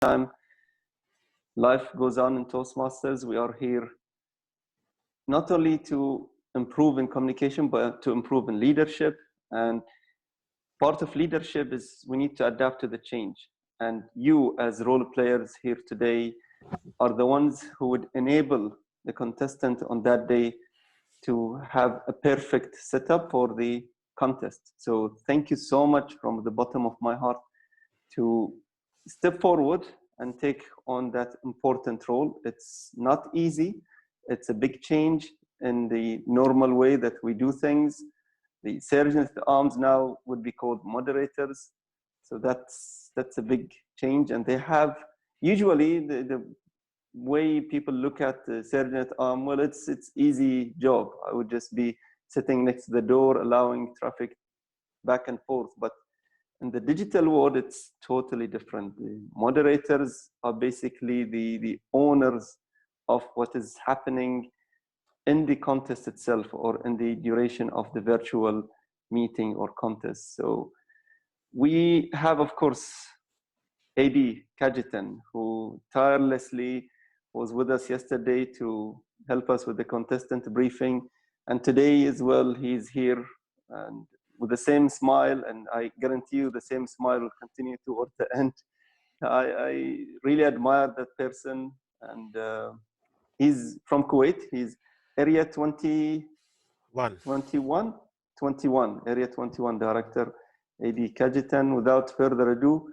time life goes on in Toastmasters, we are here not only to improve in communication, but to improve in leadership. And part of leadership is we need to adapt to the change. And you, as role players here today, are the ones who would enable the contestant on that day to have a perfect setup for the contest. So thank you so much from the bottom of my heart to step forward and take on that important role. It's not easy. It's a big change in the normal way that we do things. The sergeants at arms now would be called moderators. So that's a big change. And they have, usually the way people look at the sergeant at arms, well, it's easy job. I would just be sitting next to the door, allowing traffic back and forth. But in the digital world, it's totally different. The moderators are basically the owners of what is happening in the contest itself or in the duration of the virtual meeting or contest. So we have, of course, AD Kajitan, who tirelessly was with us yesterday to help us with the contestant briefing. And today as well, he's here and with the same smile, and I guarantee you the same smile will continue towards the end. I really admire that person, and he's from Kuwait. He's Area 21, Area 21 Director, AD Kajitan. Without further ado,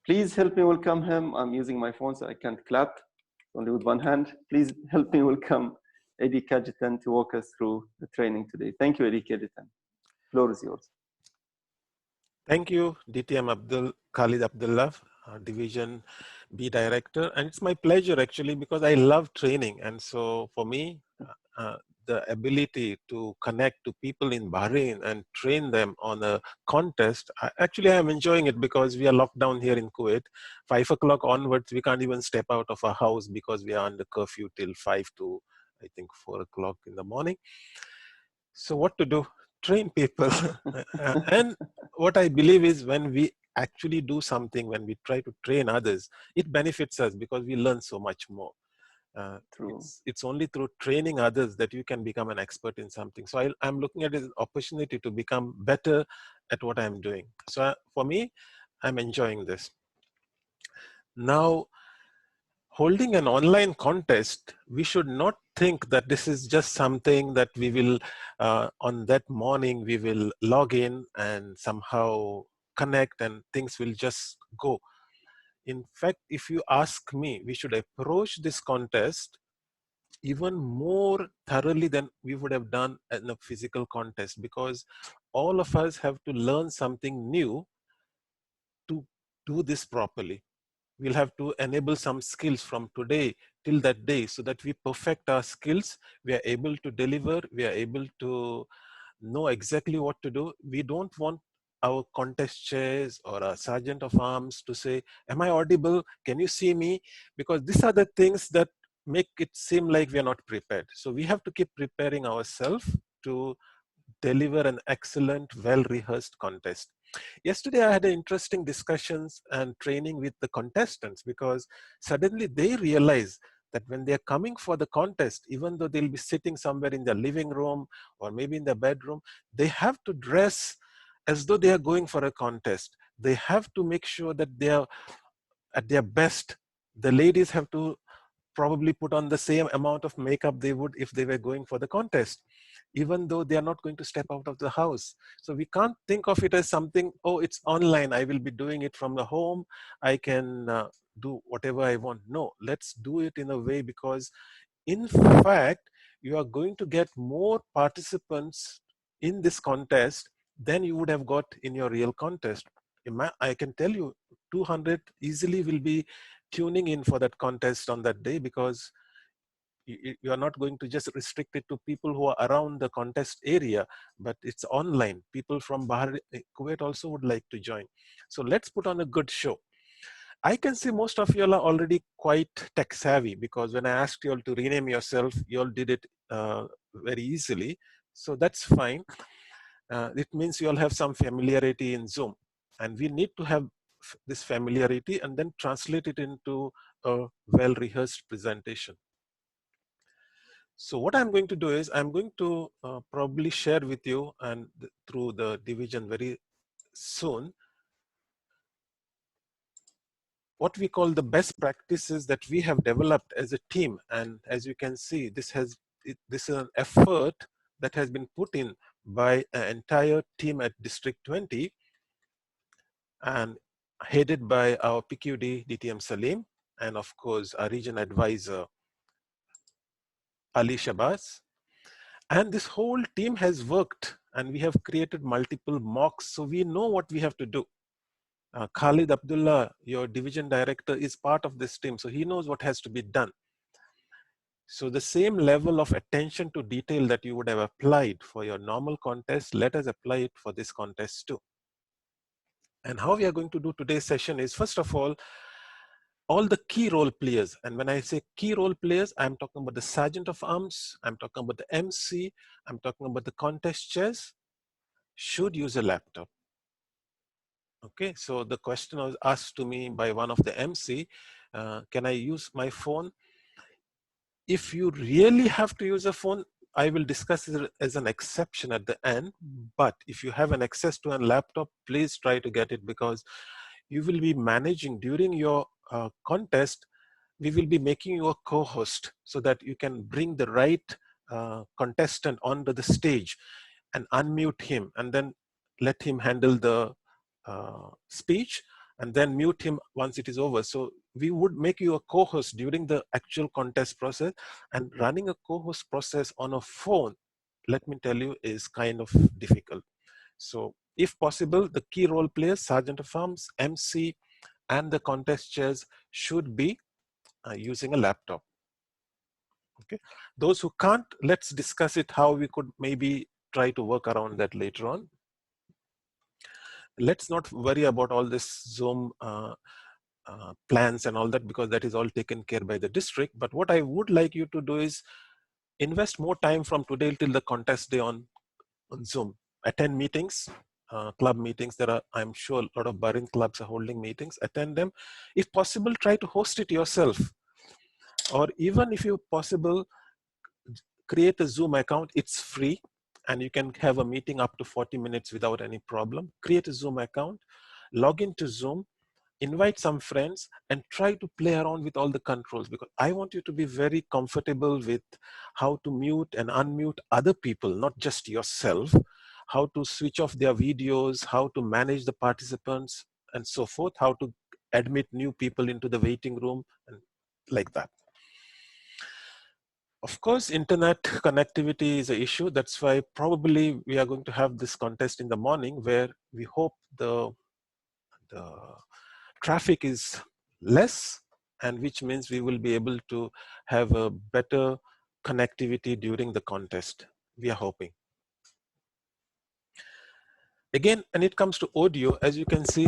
please help me welcome him. I'm using my phone, so I can't clap, only with one hand. Please help me welcome AD Kajitan to walk us through the training today. Thank you, AD Kajitan. Floor is yours. Thank you, DTM Khalid Abdullah, Division B Director. And it's my pleasure actually, because I love training. And so for me, the ability to connect to people in Bahrain and train them on a contest, actually I'm enjoying it because we are locked down here in Kuwait. 5 o'clock onwards, we can't even step out of our house because we are under curfew till 5 to, I think, 4 o'clock in the morning. So what to do? Train people. And what I believe is when we actually do something, when we try to train others, it benefits us because we learn so much more. It's only through training others that you can become an expert in something. So I'm looking at it as an opportunity to become better at what I'm doing. So for me, I'm enjoying this. Now, holding an online contest, we should not think that this is just something that we will, on that morning, we will log in and somehow connect and things will just go. In fact, if you ask me, we should approach this contest even more thoroughly than we would have done in a physical contest, because all of us have to learn something new to do this properly. We'll have to enable some skills from today till that day so that we perfect our skills. We are able to deliver. We are able to know exactly what to do. We don't want our contest chairs or a sergeant of arms to say, am I audible? Can you see me? Because these are the things that make it seem like we are not prepared. So we have to keep preparing ourselves to deliver an excellent, well-rehearsed contest. Yesterday, I had an interesting discussions and training with the contestants, because suddenly they realize that when they're coming for the contest, even though they'll be sitting somewhere in their living room or maybe in their bedroom, they have to dress as though they are going for a contest. They have to make sure that they are at their best. The ladies have to probably put on the same amount of makeup they would if they were going for the contest, even though they are not going to step out of the house. So we can't think of it as something, oh, it's online, I will be doing it from the home, I can do whatever I want. No, let's do it in a way, because in fact, you are going to get more participants in this contest than you would have got in your real contest. I can tell you 200 easily will be tuning in for that contest on that day, because you are not going to just restrict it to people who are around the contest area, but it's online. People from Bahrain, Kuwait also would like to join. So let's put on a good show. I can see most of you all are already quite tech savvy, because when I asked you all to rename yourself, you all did it very easily. So that's fine. It means you all have some familiarity in Zoom, and we need to have this familiarity and then translate it into a well-rehearsed presentation. So what I'm going to do is I'm going to probably share with you and through the division very soon what we call the best practices that we have developed as a team. And as you can see, this is an effort that has been put in by an entire team at District 20 and headed by our PQD DTM Salim and of course our region advisor Ali Shabazz. And this whole team has worked and we have created multiple mocks, so we know what we have to do. Khalid Abdullah, your division director, is part of this team, so he knows what has to be done. So the same level of attention to detail that you would have applied for your normal contest, let us apply it for this contest too. And how we are going to do today's session is, first of all the key role players. And when I say key role players, I'm talking about the sergeant of arms, I'm talking about the MC, I'm talking about the contest chairs, should use a laptop. Okay, so the question was asked to me by one of the MC, can I use my phone? If you really have to use a phone, I will discuss it as an exception at the end. But if you have an access to a laptop, please try to get it, because you will be managing during your contest. We will be making you a co-host so that you can bring the right contestant onto the stage and unmute him and then let him handle the speech and then mute him once it is over. So we would make you a co-host during the actual contest process, and running a co-host process on a phone, let me tell you, is kind of difficult. So if possible, the key role players, sergeant of arms, MC, and the contest chairs should be using a laptop. Okay, those who can't, let's discuss it how we could maybe try to work around that later on. Let's not worry about all this Zoom plans and all that, because that is all taken care by the district. But what I would like you to do is invest more time from today till the contest day on Zoom. Attend meetings, club meetings. There are, I'm sure, a lot of Bahrain clubs are holding meetings. Attend them. If possible, try to host it yourself. Or even if you possible, create a Zoom account. It's free and you can have a meeting up to 40 minutes without any problem. Create a Zoom account, log into Zoom, invite some friends and try to play around with all the controls, because I want you to be very comfortable with how to mute and unmute other people, not just yourself, how to switch off their videos, how to manage the participants and so forth, how to admit new people into the waiting room and like that. Of course, internet connectivity is an issue. That's why probably we are going to have this contest in the morning, where we hope the traffic is less, and which means we will be able to have a better connectivity during the contest. We are hoping. Again, when it comes to audio, as you can see,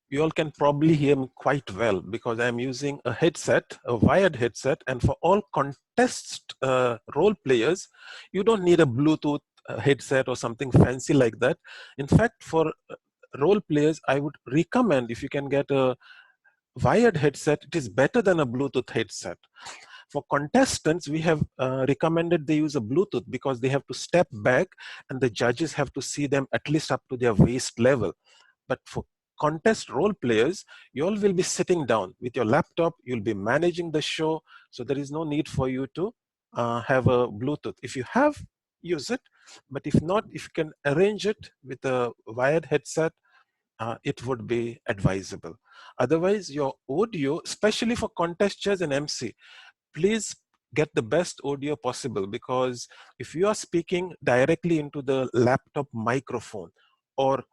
you all can probably hear me quite well because I'm using a headset, a wired headset, and for all contest role players, you don't need a Bluetooth headset or something fancy like that. In fact, for role players, I would recommend, if you can get a wired headset, it is better than a Bluetooth headset. For contestants, we have recommended they use a Bluetooth because they have to step back and the judges have to see them at least up to their waist level. But for contest role players, you all will be sitting down with your laptop, you'll be managing the show, so there is no need for you to have a Bluetooth. If you have, use it, but if not, if you can arrange it with a wired headset, it would be advisable. Otherwise, your audio, especially for contest chairs and MC, please get the best audio possible, because if you are speaking directly into the laptop microphone, or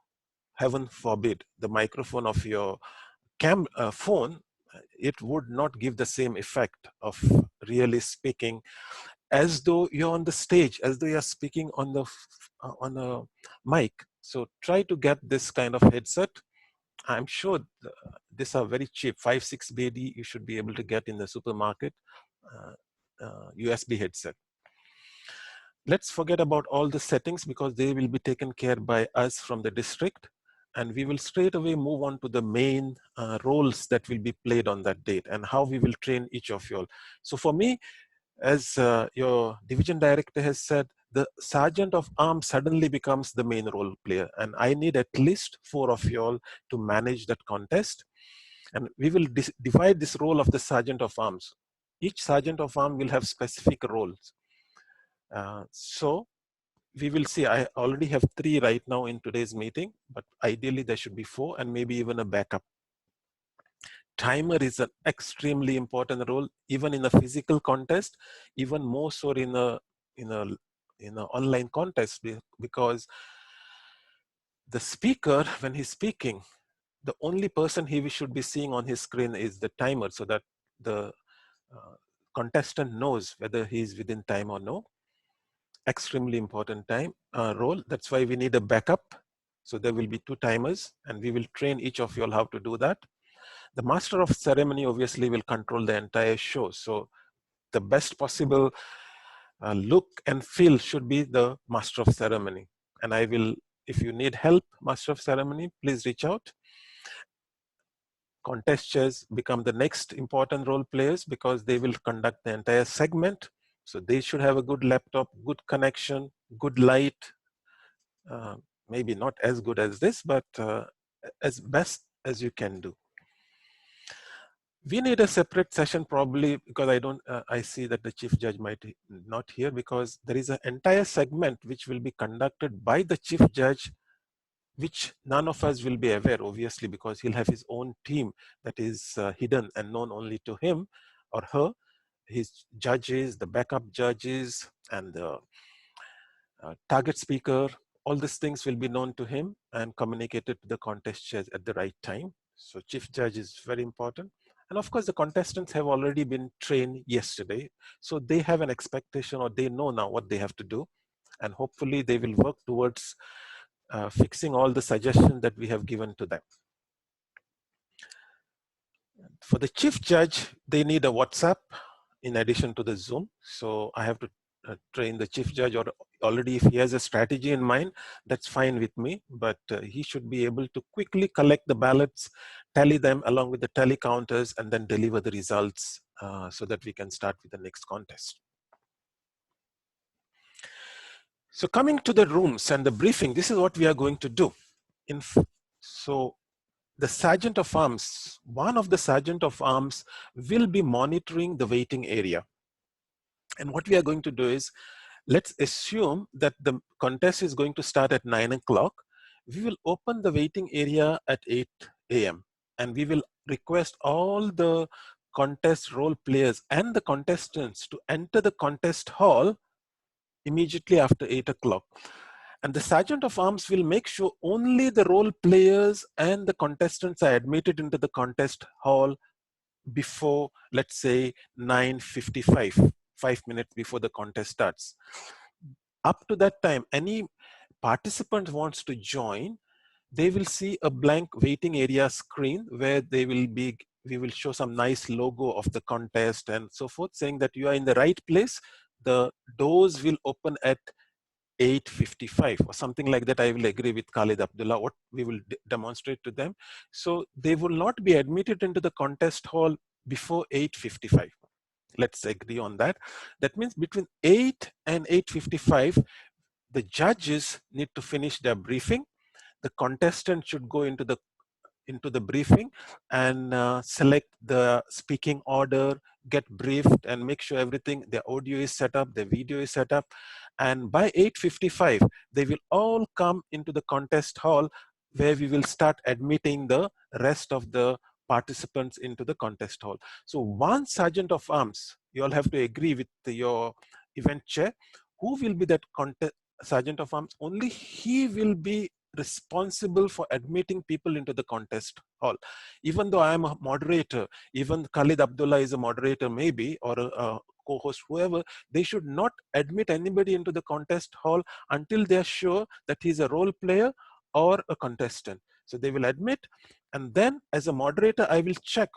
heaven forbid, the microphone of your phone, it would not give the same effect of really speaking as though you're on the stage, as though you're speaking on a mic. So try to get this kind of headset. I'm sure these are very cheap, 5-6 BD you should be able to get in the supermarket, USB headset. Let's forget about all the settings because they will be taken care by us from the district. and we will straight away move on to the main roles that will be played on that date and how we will train each of you all. So for me, as your division director has said, the sergeant of arms suddenly becomes the main role player, and I need at least 4 of you all to manage that contest. And we will divide this role of the sergeant of arms. Each sergeant of arms will have specific roles. So we will see. I already have 3 right now in today's meeting, but ideally there should be 4 and maybe even a backup. Timer is an extremely important role, even in a physical contest, even more so in a online contest, because the speaker, when he's speaking, the only person he should be seeing on his screen is the timer, so that the contestant knows whether he's within time or no. Extremely important role. That's why we need a backup. So there will be 2 timers, and we will train each of you all how to do that. The master of ceremony obviously will control the entire show. So the best possible look and feel should be the master of ceremony. And I will, if you need help, master of ceremony, please reach out. Contest chairs become the next important role players because they will conduct the entire segment. So they should have a good laptop, good connection, good light. Maybe not as good as this, but as best as you can do. We need a separate session probably, because I see that the chief judge might not hear, because there is an entire segment which will be conducted by the chief judge, which none of us will be aware, obviously, because he'll have his own team that is hidden and known only to him or her, his judges, the backup judges, and the target speaker. All these things will be known to him and communicated to the contest judge at the right time. So chief judge is very important. And of course, the contestants have already been trained yesterday. So they have an expectation, or they know now what they have to do. And hopefully they will work towards fixing all the suggestions that we have given to them. For the chief judge, they need a WhatsApp in addition to the Zoom. So I have to train the chief judge, or already if he has a strategy in mind, that's fine with me, but he should be able to quickly collect the ballots, tally them along with the tally counters, and then deliver the results so that we can start with the next contest. So coming to the rooms and the briefing, this is what we are going to do. So the sergeant of arms, one of the sergeant of arms will be monitoring the waiting area. And what we are going to do is, let's assume that the contest is going to start at 9 o'clock. We will open the waiting area at 8 a.m. and we will request all the contest role players and the contestants to enter the contest hall immediately after 8 o'clock. And the sergeant of arms will make sure only the role players and the contestants are admitted into the contest hall before, let's say, 9:55, 5 minutes before the contest starts. Up to that time, any participant wants to join, they will see a blank waiting area screen where we will show some nice logo of the contest and so forth, saying that you are in the right place. The doors will open at 8:55 or something like that. I will agree with Khalid Abdullah, what we will demonstrate to them. So they will not be admitted into the contest hall before 8:55. Let's agree on that. That means between 8 and 8:55, the judges need to finish their briefing. The contestant should go into the briefing and select the speaking order, get briefed, and make sure everything, the audio is set up, the video is set up. And by 8:55, they will all come into the contest hall, where we will start admitting the rest of the participants into the contest hall. So one sergeant of arms, you all have to agree with your event chair, who will be that sergeant of arms. Only he will be responsible for admitting people into the contest hall. Even though I am a moderator, even Khalid Abdullah is a moderator maybe, or a co-host, whoever, they should not admit anybody into the contest hall until they're sure that he's a role player or a contestant. So they will admit, and then as a moderator, I will check,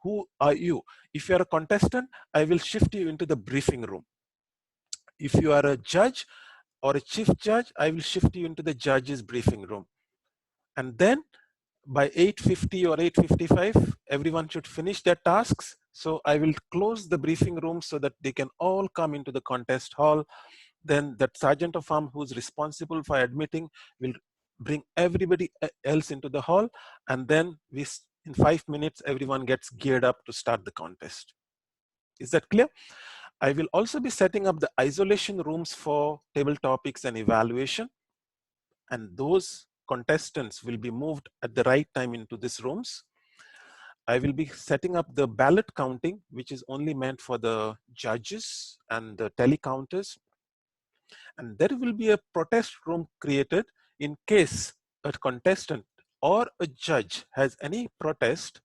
who are you? If you're a contestant, I will shift you into the briefing room. If you are a judge or a chief judge, I will shift you into the judge's briefing room. And then by 8:50 or 8:55, everyone should finish their tasks. So I will close the briefing room so that they can all come into the contest hall. Then that sergeant of arms who's responsible for admitting will bring everybody else into the hall. And then in 5 minutes, everyone gets geared up to start the contest. Is that clear? I will also be setting up the isolation rooms for table topics and evaluation. And those contestants will be moved at the right time into these rooms. I will be setting up the ballot counting, which is only meant for the judges and the telecounters. And there will be a protest room created in case a contestant or a judge has any protest.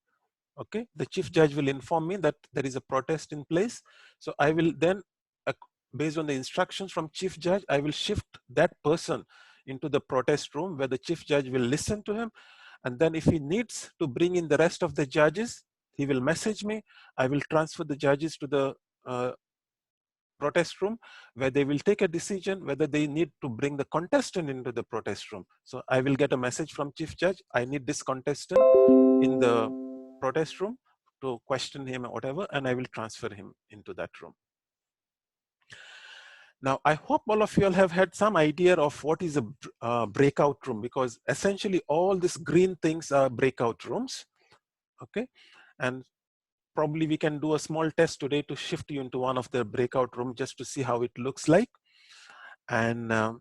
Okay, the chief judge will inform me that there is a protest in place. So I will then, based on the instructions from chief judge, I will shift that person into the protest room where the chief judge will listen to him. And then if he needs to bring in the rest of the judges, he will message me. I will transfer the judges to the protest room where they will take a decision whether they need to bring the contestant into the protest room. So I will get a message from chief judge, I need this contestant in the protest room to question him or whatever, and I will transfer him into that room. Now, I hope all of you all have had some idea of what is a breakout room, because essentially all these green things are breakout rooms. Okay, and probably we can do a small test today to shift you into one of the breakout room just to see how it looks like. And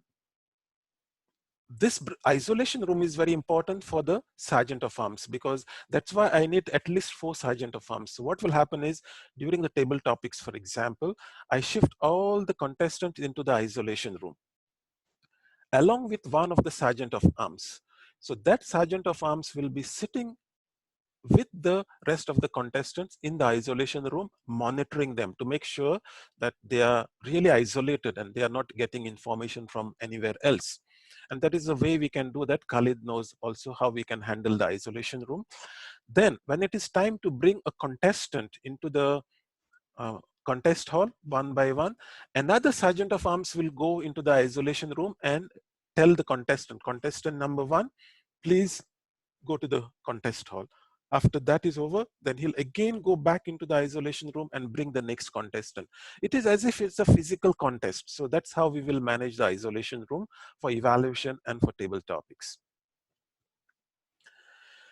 this isolation room is very important for the sergeant of arms, because that's why I need at least 4 sergeant of arms. So what will happen is, during the table topics, for example, I shift all the contestants into the isolation room along with one of the sergeant of arms. So that sergeant of arms will be sitting with the rest of the contestants in the isolation room, monitoring them to make sure that they are really isolated and they are not getting information from anywhere else. And that is the way we can do that. Khalid knows also how we can handle the isolation room. Then when it is time to bring a contestant into the contest hall one by one, another sergeant of arms will go into the isolation room and tell the contestant number 1, please go to the contest hall. After that is over, then he'll again go back into the isolation room and bring the next contestant. It is as if it's a physical contest. So that's how we will manage the isolation room for evaluation and for table topics.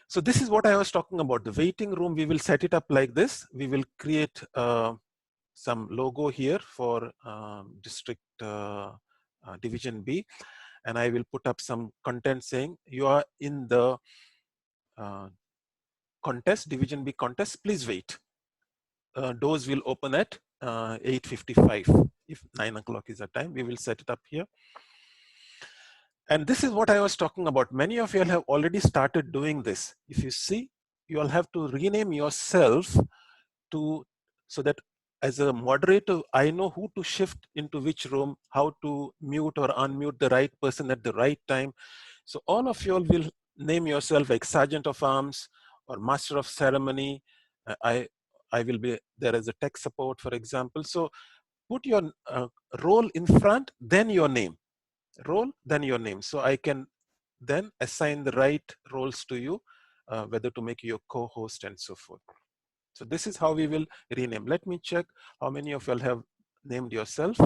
So this is what I was talking about. The waiting room, we will set it up like this. We will create some logo here for district division B. And I will put up some content saying you are in the contest, division B contest, please wait. Doors will open at 8:55. If 9 o'clock is the time, we will set it up here. And this is what I was talking about. Many of you have already started doing this. If you see, you all have to rename yourself so that as a moderator, I know who to shift into which room, how to mute or unmute the right person at the right time. So all of you all will name yourself like Sergeant of Arms or Master of Ceremony. I will be there as a tech support, for example. So put your role in front, then your name. Role, then your name. So I can then assign the right roles to you, whether to make you a co-host and so forth. So this is how we will rename. Let me check how many of you all have named yourself.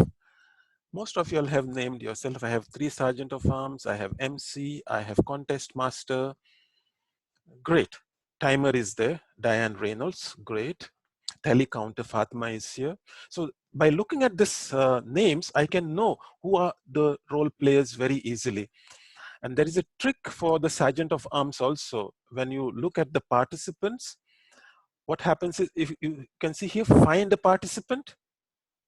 Most of you all have named yourself. I have 3 Sergeant of Arms, I have MC, I have Contest Master. Great. Timer is there, Diane Reynolds, great. Telecounter Fatima is here. So by looking at this names, I can know who are the role players very easily. And there is a trick for the Sergeant of Arms also. When you look at the participants, what happens is, if you can see here, find a participant.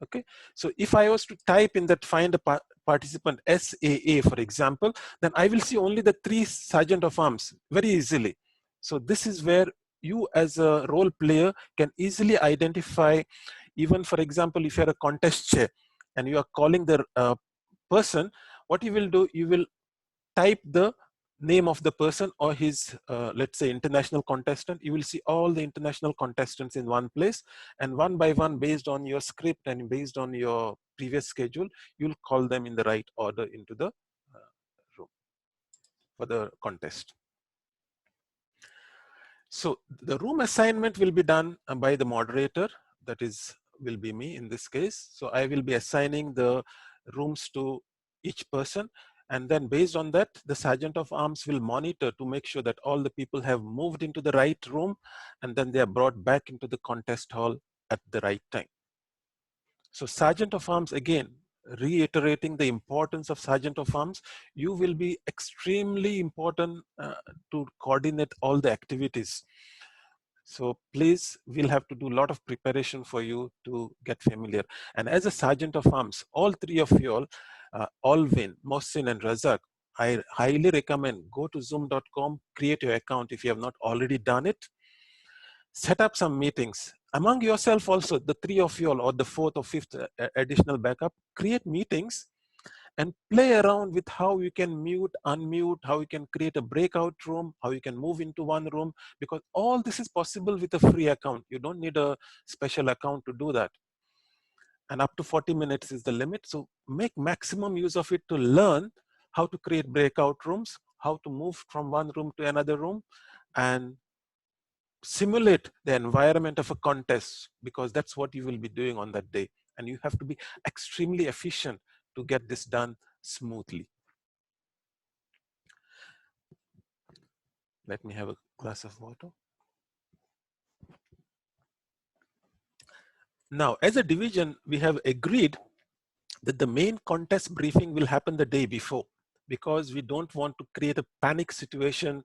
Okay, so if I was to type in that find a participant SAA, for example, then I will see only the 3 Sergeant of Arms very easily. So this is where you as a role player can easily identify, even for example, if you're a contest chair and you are calling the person, what you will do, you will type the name of the person or his, let's say, international contestant. You will see all the international contestants in one place, and one by one, based on your script and based on your previous schedule, you'll call them in the right order into the room for the contest. So the room assignment will be done by the moderator, that is, will be me in this case. So I will be assigning the rooms to each person. And then based on that, the sergeant of arms will monitor to make sure that all the people have moved into the right room, and then they are brought back into the contest hall at the right time. So sergeant of arms, again, reiterating the importance of sergeant of arms, you will be extremely important to coordinate all the activities. So please, we'll have to do a lot of preparation for you to get familiar. And as a sergeant of arms, all three of you all, Alvin, Mohsin, and Razak, I highly recommend go to zoom.com, create your account if you have not already done it. Set up some meetings among yourself also, the three of you all, or the fourth or fifth additional backup, create meetings and play around with how you can mute, unmute, how you can create a breakout room, how you can move into one room, because all this is possible with a free account. You don't need a special account to do that. And up to 40 minutes is the limit. So make maximum use of it to learn how to create breakout rooms, how to move from one room to another room, and simulate the environment of a contest, because that's what you will be doing on that day. And you have to be extremely efficient to get this done smoothly. Let me have a glass of water. Now, as a division, we have agreed that the main contest briefing will happen the day before, because we don't want to create a panic situation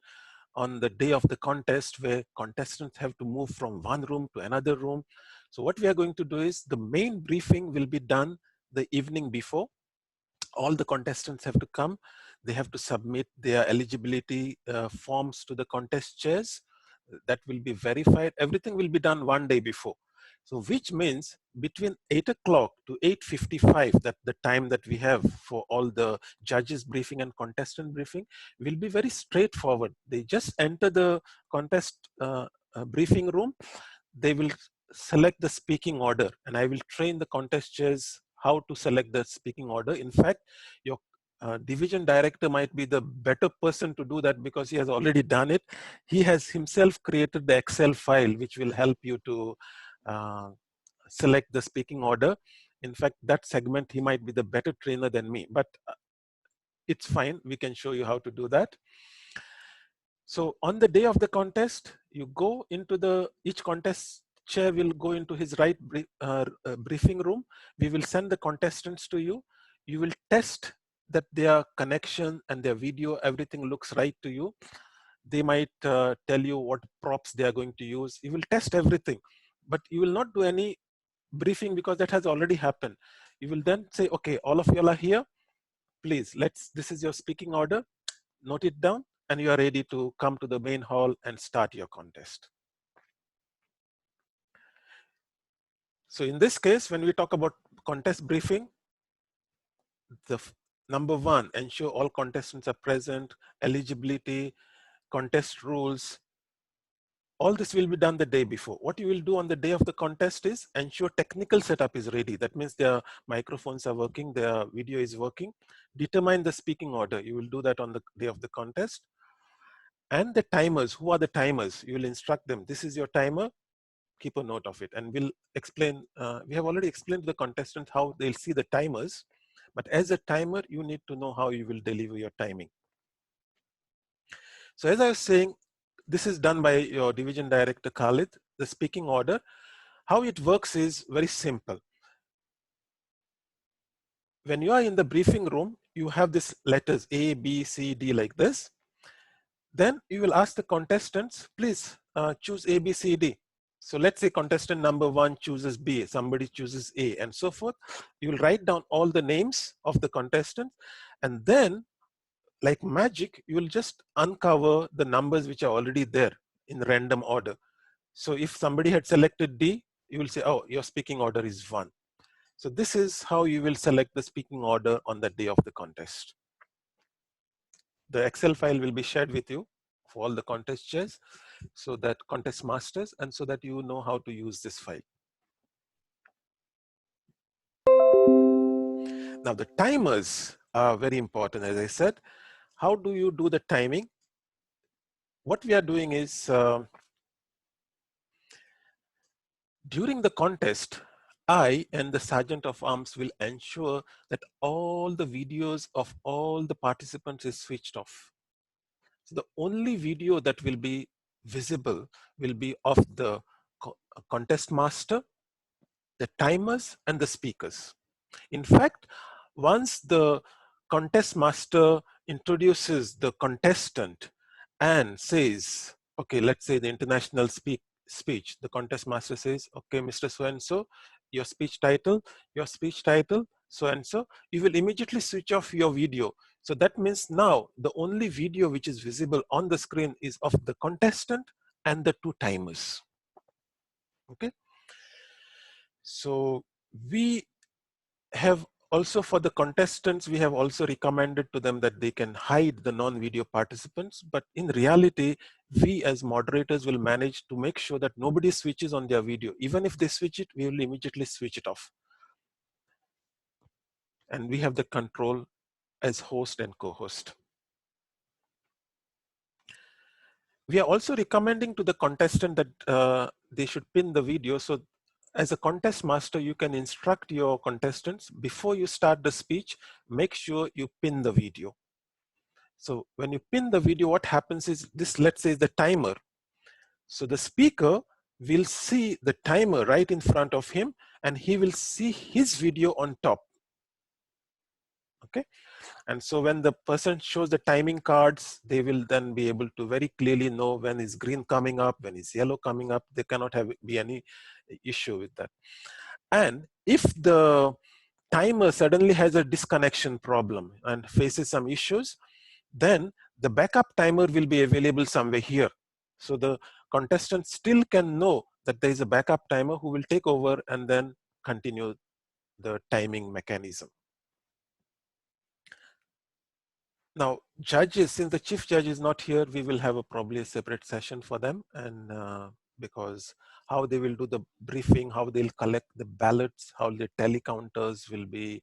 on the day of the contest where contestants have to move from one room to another room. So what we are going to do is the main briefing will be done the evening before. All the contestants have to come. They have to submit their eligibility forms to the contest chairs. That will be verified. Everything will be done one day before. So which means between 8 o'clock to 8:55, that the time that we have for all the judges briefing and contestant briefing, will be very straightforward. They just enter the contest briefing room. They will select the speaking order, and I will train the contest chairs how to select the speaking order. In fact, your division director might be the better person to do that, because he has already done it. He has himself created the Excel file, which will help you to select the speaking order. In fact, that segment, he might be the better trainer than me, but it's fine. We can show you how to do that. So on the day of the contest, you go into each contest chair will go into his right briefing room. We will send the contestants to you. You will test that their connection and their video, everything looks right to you. They might tell you what props they are going to use. You will test everything, but you will not do any briefing, because that has already happened. You will then say, okay, all of you are here. Please, this is your speaking order. Note it down, and you are ready to come to the main hall and start your contest. So in this case, when we talk about contest briefing, the number one, ensure all contestants are present, eligibility, contest rules, all this will be done the day before. What you will do on the day of the contest is ensure technical setup is ready. That means their microphones are working, their video is working. Determine the speaking order. You will do that on the day of the contest. And the timers, who are the timers? You will instruct them. This is your timer. Keep a note of it. And we'll explain, we have already explained to the contestants how they'll see the timers. But as a timer, you need to know how you will deliver your timing. So as I was saying, this is done by your division director, Khalid, the speaking order. How it works is very simple. When you are in the briefing room, you have these letters A, B, C, D like this. Then you will ask the contestants, please choose A, B, C, D. So let's say contestant number one chooses B, somebody chooses A, and so forth. You will write down all the names of the contestants, and then like magic, you will just uncover the numbers which are already there in random order. So if somebody had selected D, you will say, oh, your speaking order is 1. So this is how you will select the speaking order on the day of the contest. The Excel file will be shared with you for all the contest chairs, so that contest masters, and so that you know how to use this file. Now the timers are very important, as I said. How do you do the timing? What we are doing is, During the contest, I and the Sergeant of Arms will ensure that all the videos of all the participants is switched off. So the only video that will be visible will be of the contest master, the timers, and the speakers. In fact, once the contest master introduces the contestant and says, okay, let's say the international speech, the contest master says, okay, Mr. So-and-so, your speech title, so-and-so, you will immediately switch off your video. So that means now the only video which is visible on the screen is of the contestant and the two timers. Okay. So we have also, for the contestants, we have also recommended to them that they can hide the non-video participants, but in reality, we as moderators will manage to make sure that nobody switches on their video. Even if they switch it, we will immediately switch it off. And we have the control as host and co-host. We are also recommending to the contestant that they should pin the video. So as a contest master, you can instruct your contestants before you start the speech, make sure you pin the video. So when you pin the video, what happens is this, let's say, is the timer. So the speaker will see the timer right in front of him, and he will see his video on top. Okay. And so when the person shows the timing cards, they will then be able to very clearly know when is green coming up, when is yellow coming up. There cannot be any issue with that. And if the timer suddenly has a disconnection problem and faces some issues, then the backup timer will be available somewhere here. So the contestant still can know that there is a backup timer who will take over and then continue the timing mechanism. Now, judges, since the chief judge is not here, we will have probably a separate session for them, and because how they will do the briefing, how they'll collect the ballots, how the tally counters will be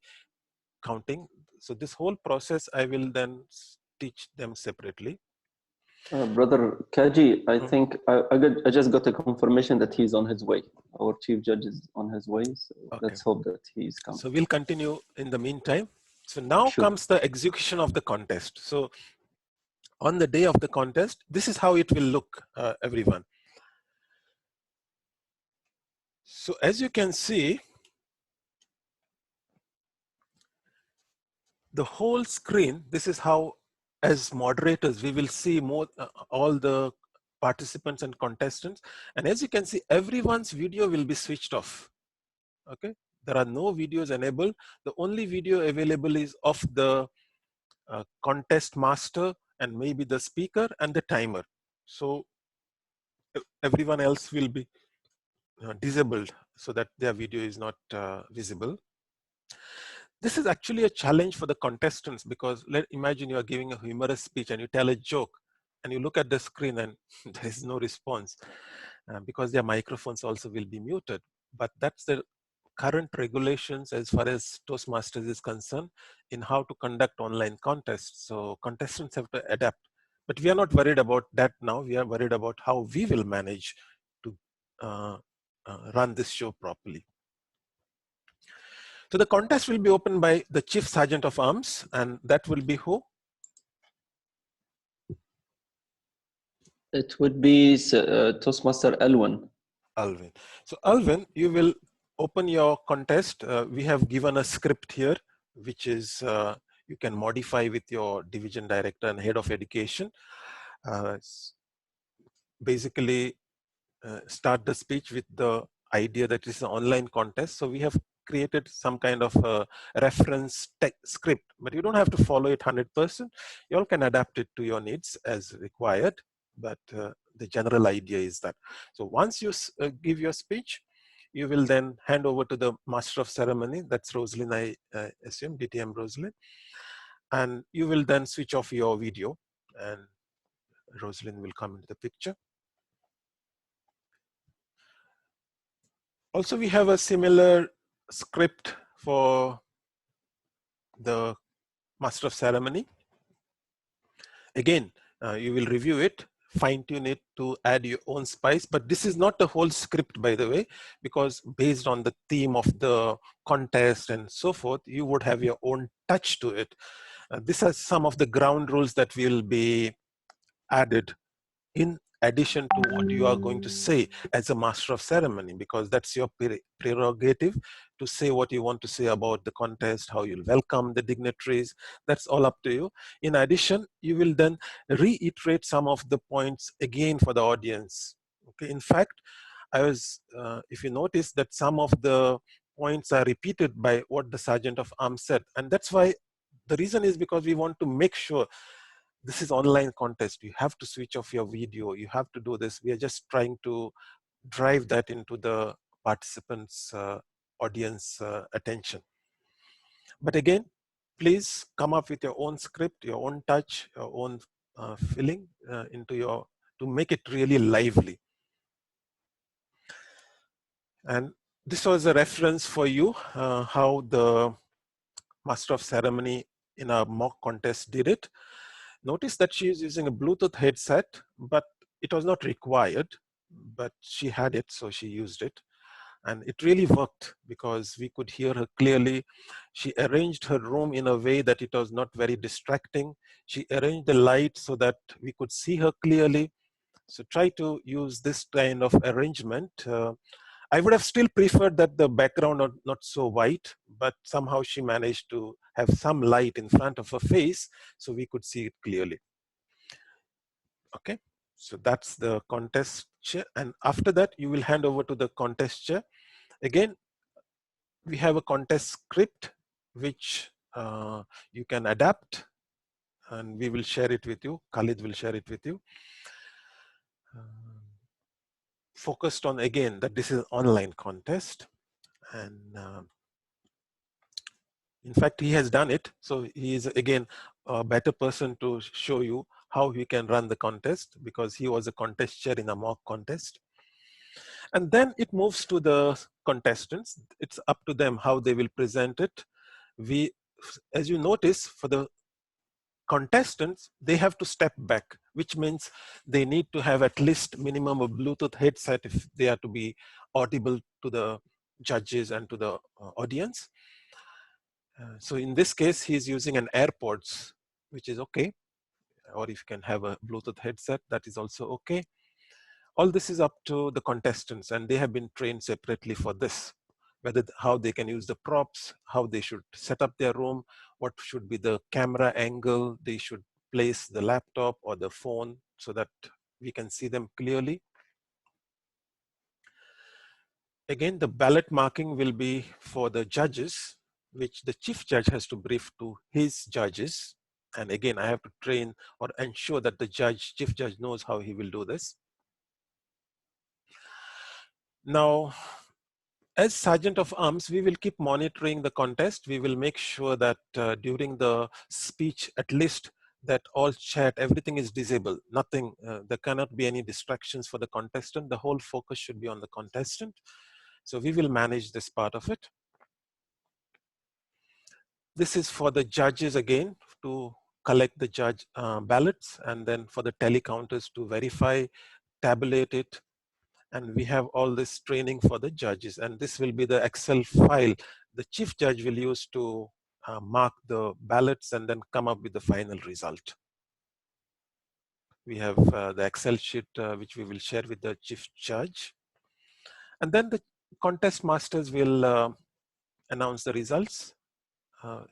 counting. So this whole process, I will then teach them separately. Brother Kaji, I think I just got a confirmation that he's on his way. Our chief judge is on his way, so Okay. let's hope that he's coming. So we'll continue in the meantime. So now comes the execution of the contest. So on the day of the contest, this is how it will look, everyone. So as you can see, the whole screen, this is how, as moderators, we will see more all the participants and contestants. And as you can see, everyone's video will be switched off. Okay, there are no videos enabled. The only video available is of the contest master and maybe the speaker and the timer. So everyone else will be disabled so that their video is not visible. This is actually a challenge for the contestants, because imagine you are giving a humorous speech and you tell a joke and you look at the screen and there is no response because their microphones also will be muted. But that's the current regulations as far as Toastmasters is concerned in how to conduct online contests. So contestants have to adapt. But we are not worried about that now. We are worried about how we will manage to run this show properly. So the contest will be opened by the Chief Sergeant of Arms, and that will be who? It would be Toastmaster Alwyn. Alvin. So Alvin, you will open your contest. We have given a script here, which is you can modify with your division director and head of education. Basically, start the speech with the idea that it's an online contest. So we have created some kind of a reference script, but you don't have to follow it 100%. You all can adapt it to your needs as required, but the general idea is that. So once you give your speech, you will then hand over to the master of ceremony. That's Rosalind, I assume, DTM Rosalind. And you will then switch off your video and Rosalind will come into the picture. Also, we have a similar script for the master of ceremony. Again, you will review it fine tune it to add your own spice. But this is not the whole script, by the way, because based on the theme of the contest and so forth, you would have your own touch to it. These are some of the ground rules that will be added in addition to what you are going to say as a master of ceremony, because that's your prerogative to say what you want to say about the contest, how you'll welcome the dignitaries. That's all up to you. In addition, you will then reiterate some of the points again for the audience. Okay. In fact, if you notice that some of the points are repeated by what the Sergeant of Arms said, and that's why the reason is because we want to make sure this is online contest. You have to switch off your video. You have to do this. We are just trying to drive that into the participants' audience attention. But again, please come up with your own script, your own touch, your own feeling to make it really lively. And this was a reference for you, how the Master of Ceremony in a mock contest did it. Notice that she is using a Bluetooth headset, but it was not required, but she had it, so she used it. And it really worked because we could hear her clearly. She arranged her room in a way that it was not very distracting. She arranged the light so that we could see her clearly. So try to use this kind of arrangement. I would have still preferred that the background not so white, but somehow she managed to have some light in front of her face so we could see it clearly. Okay, so that's the contest chair. And after that, you will hand over to the contest chair. Again, we have a contest script which you can adapt, and we will share it with you. Khalid will share it with you. Focused on, again, that this is an online contest. And in fact, he has done it. So he is, again, a better person to show you how he can run the contest, because he was a contest chair in a mock contest. And then it moves to the contestants. It's up to them how they will present it. As you notice, for the contestants, they have to step back, which means they need to have at least minimum a Bluetooth headset if they are to be audible to the judges and to the audience. So in this case, he's using an AirPods, which is okay. Or if you can have a Bluetooth headset, that is also okay. All this is up to the contestants, and they have been trained separately for this, how they can use the props, how they should set up their room, what should be the camera angle, they should place the laptop or the phone so that we can see them clearly. Again, the ballot marking will be for the judges, which the chief judge has to brief to his judges. And again, I have to train or ensure that the chief judge knows how he will do this. Now, as Sergeant of Arms, we will keep monitoring the contest. We will make sure that during the speech, at least, that all chat, everything is disabled. Nothing, there cannot be any distractions for the contestant. The whole focus should be on the contestant. So we will manage this part of it. This is for the judges, again, to collect the judge ballots, and then for the tally counters to verify, tabulate it. And we have all this training for the judges. And this will be the Excel file the chief judge will use to mark the ballots and then come up with the final result. We have the Excel sheet, which we will share with the chief judge. And then the contest masters will announce the results.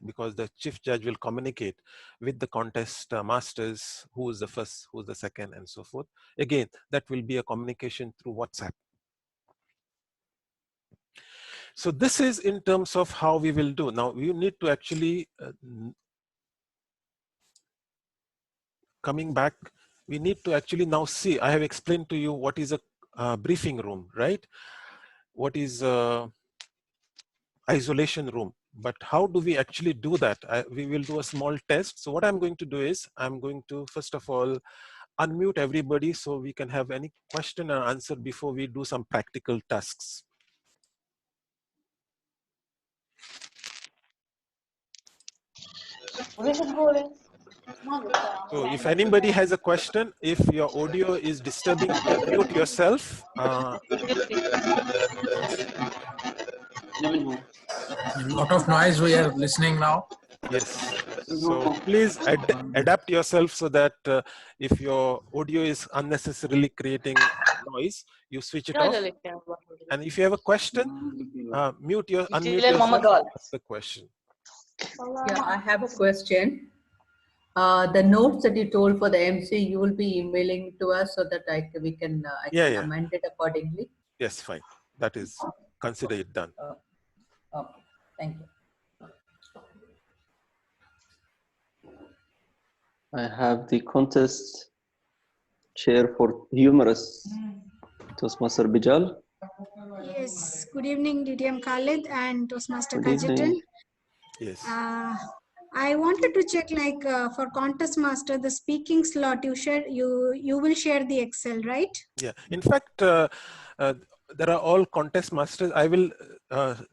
Because the chief judge will communicate with the contest masters, who is the first, who is the second, and so forth. Again, that will be a communication through WhatsApp. So this is in terms of how we will do. Now, we need to actually, coming back, we need to actually now see, I have explained to you what is a briefing room, right? What is isolation room. But how do we actually do that? We will do a small test. So what I'm going to do is, I'm going to, first of all, unmute everybody so we can have any question and answer before we do some practical tasks. Good morning. So if anybody has a question, if your audio is disturbing, mute yourself. A lot of noise we are listening now. Yes. So please adapt yourself so that if your audio is unnecessarily creating noise, you switch it off. And if you have a question, unmute yourself and ask the question. Yeah, I have a question. The notes that you told for the MC, you will be emailing to us so that I can amend it accordingly. Yes, fine. That is, consider it done. Okay, thank you. I have the contest chair for humorous Toastmaster Bijal. Yes, good evening, DTM Khalid and Toastmaster Good evening. Kajitan. Yes. I wanted to check, like for Contest Master, the speaking slot you will share the Excel, right? Yeah. In fact, there are all contest masters. I will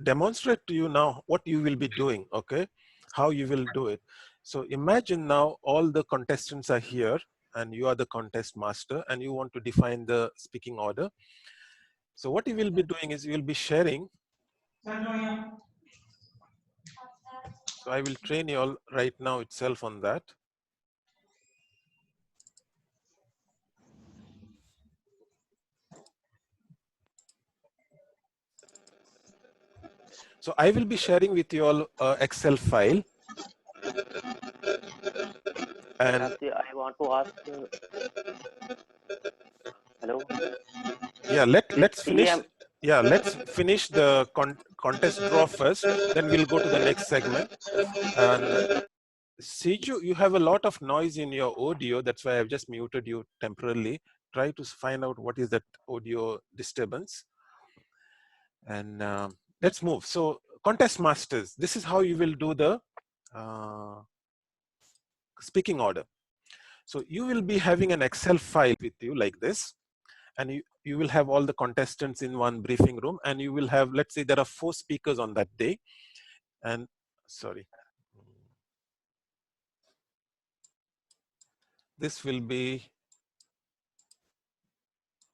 demonstrate to you now what you will be doing. Okay, how you will do it. So imagine now all the contestants are here, and you are the contest master, and you want to define the speaking order. So what you will be doing is you will be sharing. So I will train you all right now itself on that. So I will be sharing with you all Excel file. And I want to ask. Hello. Yeah, let's finish. Yeah, let's finish the contest draw first. Then we'll go to the next segment. And Siju, you have a lot of noise in your audio. That's why I've just muted you temporarily. Try to find out what is that audio disturbance. And let's move. So contest masters, this is how you will do the speaking order. So you will be having an Excel file with you like this. And you will have all the contestants in one briefing room, and you will have, let's say there are 4 speakers on that day. And sorry, this will be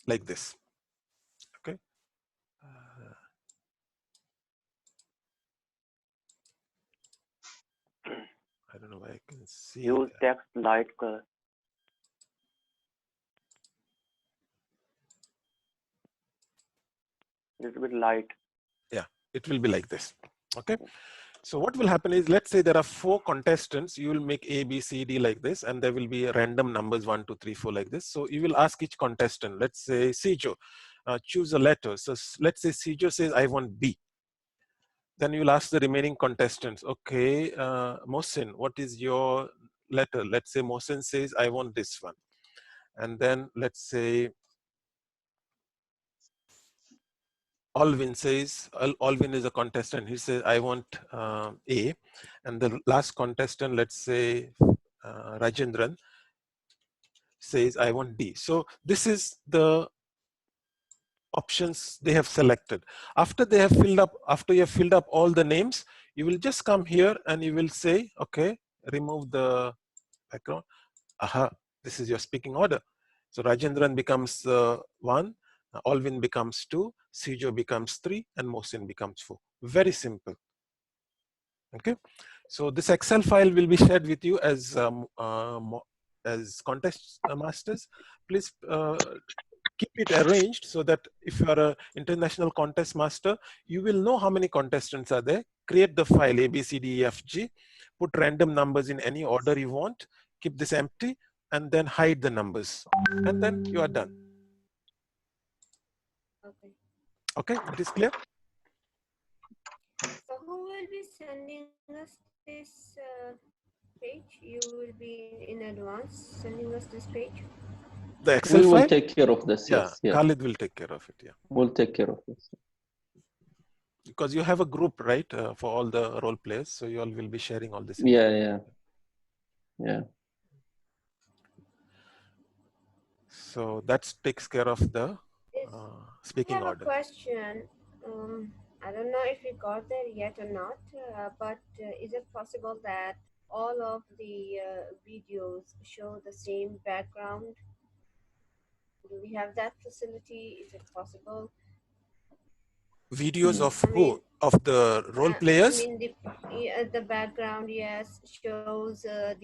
like this. Okay. I don't know why I can see. Use text light color. Little bit light. Yeah, it will be like this. Okay. So what will happen is, let's say there are 4 contestants. You will make A, B, C, D like this, and there will be random numbers 1, 2, 3, 4 like this. So you will ask each contestant. Let's say Sijo, choose a letter. So let's say Sijo says, I want B. Then you'll ask the remaining contestants, okay, Mohsin, what is your letter? Let's say Mohsin says, I want this one. And then let's say Alvin says, Alvin is a contestant. He says, I want A. And the last contestant, let's say Rajendran, says, I want D. So this is the options they have selected. After you have filled up all the names, you will just come here and you will say, okay, remove the background. Aha, this is your speaking order. So Rajendran becomes 1, Alvin becomes 2, Sijo becomes 3, and Mohsin becomes 4. Very simple. Okay. So this Excel file will be shared with you as contest masters. Please keep it arranged so that if you are an international contest master, you will know how many contestants are there. Create the file A, B, C, D, E, F, G. Put random numbers in any order you want. Keep this empty and then hide the numbers. And then you are done. Okay. Okay, that is clear? So who will be sending us this page? You will be in advance sending us this page? The Excel We will file? take care of this. Yes. Yeah. Khalid will take care of it. Yeah. We'll take care of this. Because you have a group, right, for all the role players. So you all will be sharing all this. Yeah. So that takes care of the speaking order. I have a question. I don't know if we got there yet or not, but is it possible that all of the videos show the same background? Do we have that facility? Is it possible? Videos of I who? mean, Of the role I players? mean the background, yes, shows a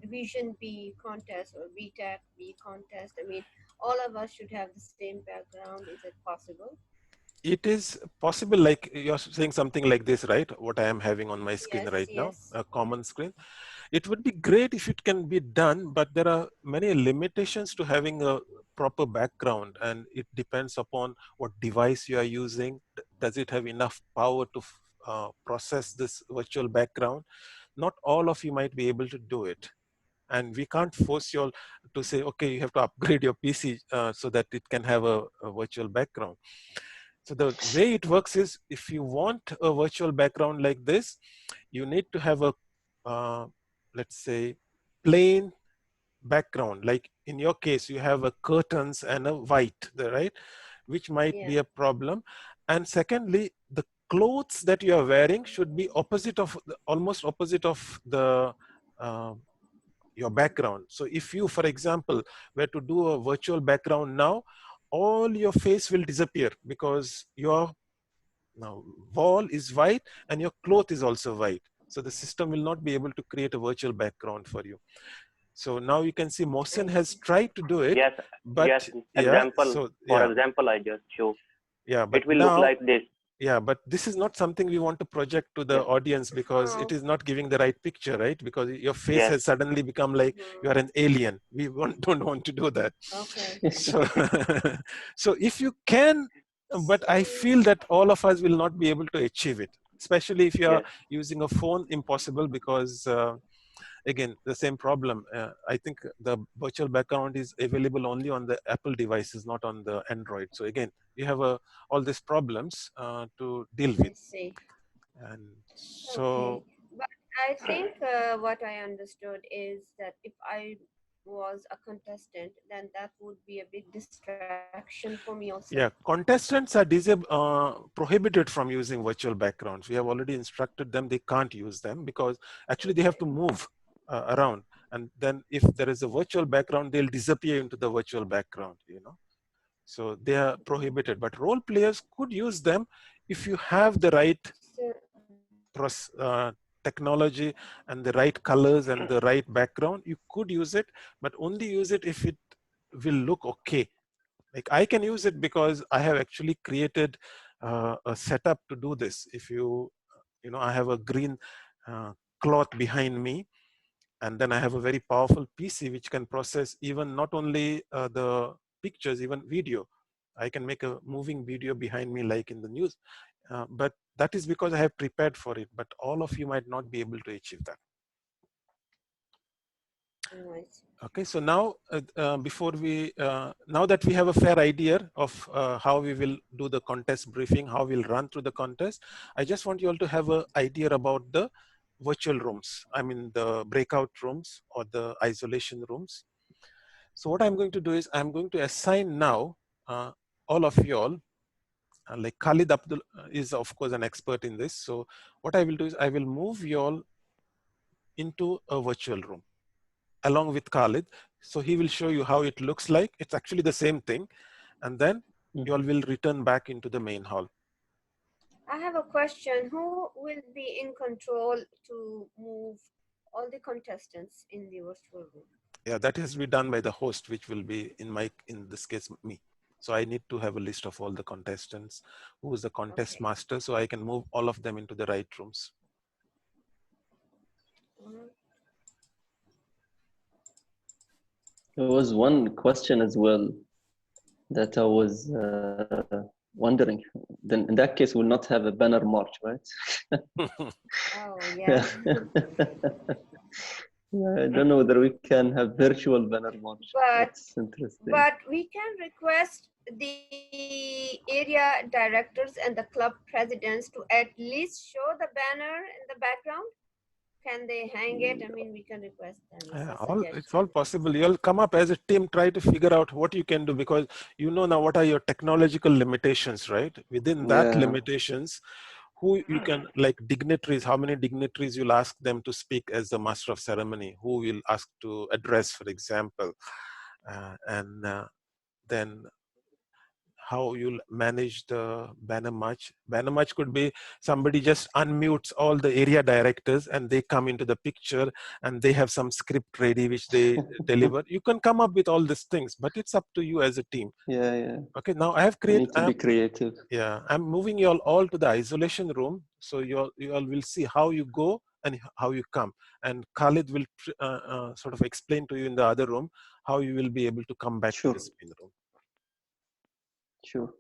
Division B contest or VTAC B contest. I mean, all of us should have the same background. Is it possible? It is possible, like you're saying something like this, right? What I am having on my screen Yes, right now, yes. a common screen. It would be great if it can be done, but there are many limitations to having a proper background, and it depends upon what device you are using. Does it have enough power to process this virtual background? Not all of you might be able to do it. And we can't force you all to say, okay, you have to upgrade your PC so that it can have a virtual background. So the way it works is, if you want a virtual background like this, you need to have a, let's say, plain background. Like in your case, you have a curtains and a white, right? Which might be a problem. And secondly, the clothes that you are wearing should be opposite of, almost opposite of the your background. So if you, for example, were to do a virtual background now, all your face will disappear because your now wall is white and your cloth is also white. So the system will not be able to create a virtual background for you. So now you can see Mohsen has tried to do it, Yes, but yes. yeah, Example. so For yeah, example, I just show. yeah, but It will look now, like this. yeah, but this is not something we want to project to the Yes. audience, because it is not giving the right picture, right? Because your face Yes. has suddenly become like you are an alien. We don't want to do that. Okay. So, so if you can, but I feel that all of us will not be able to achieve it, especially if you are Yes. using a phone, impossible, because again, the same problem. I think the virtual background is available only on the Apple devices, not on the Android. So again, you have all these problems to deal with. I see. And Okay. so, But I think what I understood is that if I was a contestant, then that would be a big distraction for me also. yeah, contestants are prohibited from using virtual backgrounds. We have already instructed them they can't use them, because actually they have to move around. And then if there is a virtual background, they'll disappear into the virtual background, you know. So they are prohibited, but role players could use them if you have the right technology and the right colors and the right background. You could use it, but only use it if it will look okay. Like I can use it because I have actually created a setup to do this. If you know, I have a green cloth behind me, and then I have a very powerful PC which can process even not only the pictures, even video. I can make a moving video behind me like in the news, but that is because I have prepared for it. But all of you might not be able to achieve that. Nice. Okay, so now before we, now that we have a fair idea of how we will do the contest briefing, how we'll run through the contest, I just want you all to have an idea about the virtual rooms. I mean the breakout rooms or the isolation rooms. So what I'm going to do is I'm going to assign now all of you all, like Khalid Abdul is of course an expert in this. So what I will do is I will move you all into a virtual room along with Khalid. So he will show you how it looks like. It's actually the same thing. And then you all will return back into the main hall. I have a question. Who will be in control to move all the contestants in the virtual room? Yeah, that has to be done by the host, which will be in this case, me. So I need to have a list of all the contestants, who is the contest master, so I can move all of them into the right rooms. There was one question as well that I was wondering. Then in that case, we'll not have a banner march, right? Oh, yeah. I don't know whether we can have virtual banner march. That's interesting. But we can request the area directors and the club presidents to at least show the banner in the background. Can they hang it? I mean, we can request them. It's all possible. You'll come up as a team, try to figure out what you can do, because you know now what are your technological limitations, right? Within that limitations, who you can, like dignitaries, how many dignitaries you'll ask them to speak as the master of ceremony, who will ask to address, for example, and then how you'll manage the banner march. Banner march could be somebody just unmutes all the area directors and they come into the picture and they have some script ready which they deliver. You can come up with all these things, but it's up to you as a team. Yeah, yeah. Okay, now I have You created. need to be creative. Yeah, I'm moving you all to the isolation room, so you all will see how you go and how you come. And Khalid will sort of explain to you in the other room how you will be able to come back to this main room. Sure.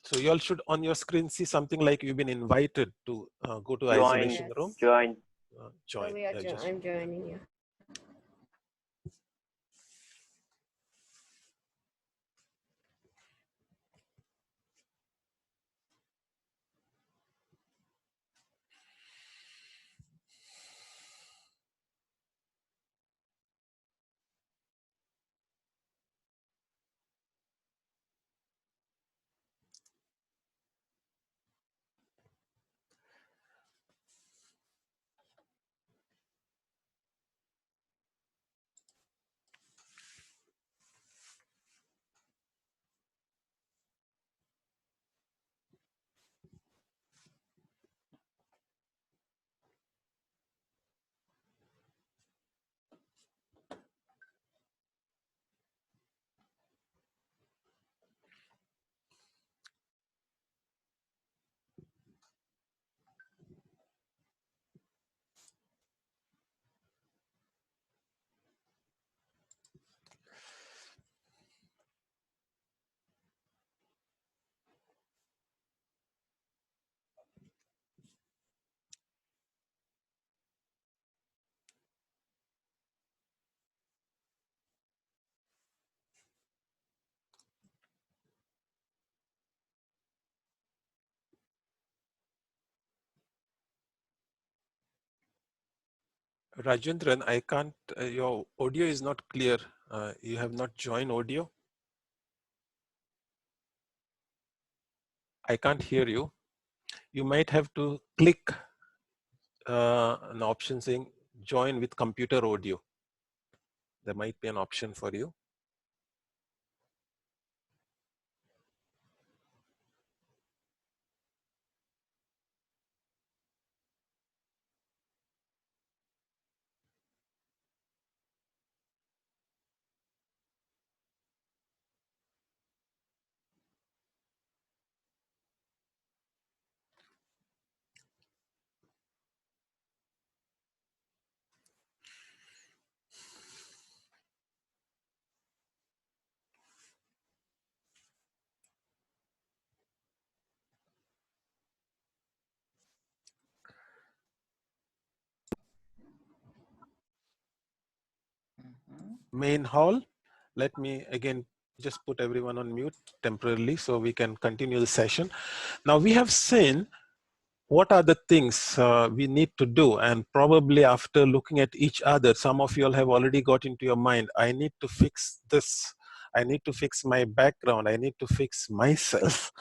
So you all should on your screen see something like you've been invited to go to Join. isolation room. Join. Join. So we are I'm joining you. Rajendran, I can't, your audio is not clear. You have not joined audio. I can't hear you. You might have to click an option saying join with computer audio. There might be an option for you. Main hall. Let me again just put everyone on mute temporarily so we can continue the session. Now we have seen what are the things we need to do, and probably after looking at each other, some of you all have already got into your mind, I need to fix this, I need to fix my background, I need to fix myself,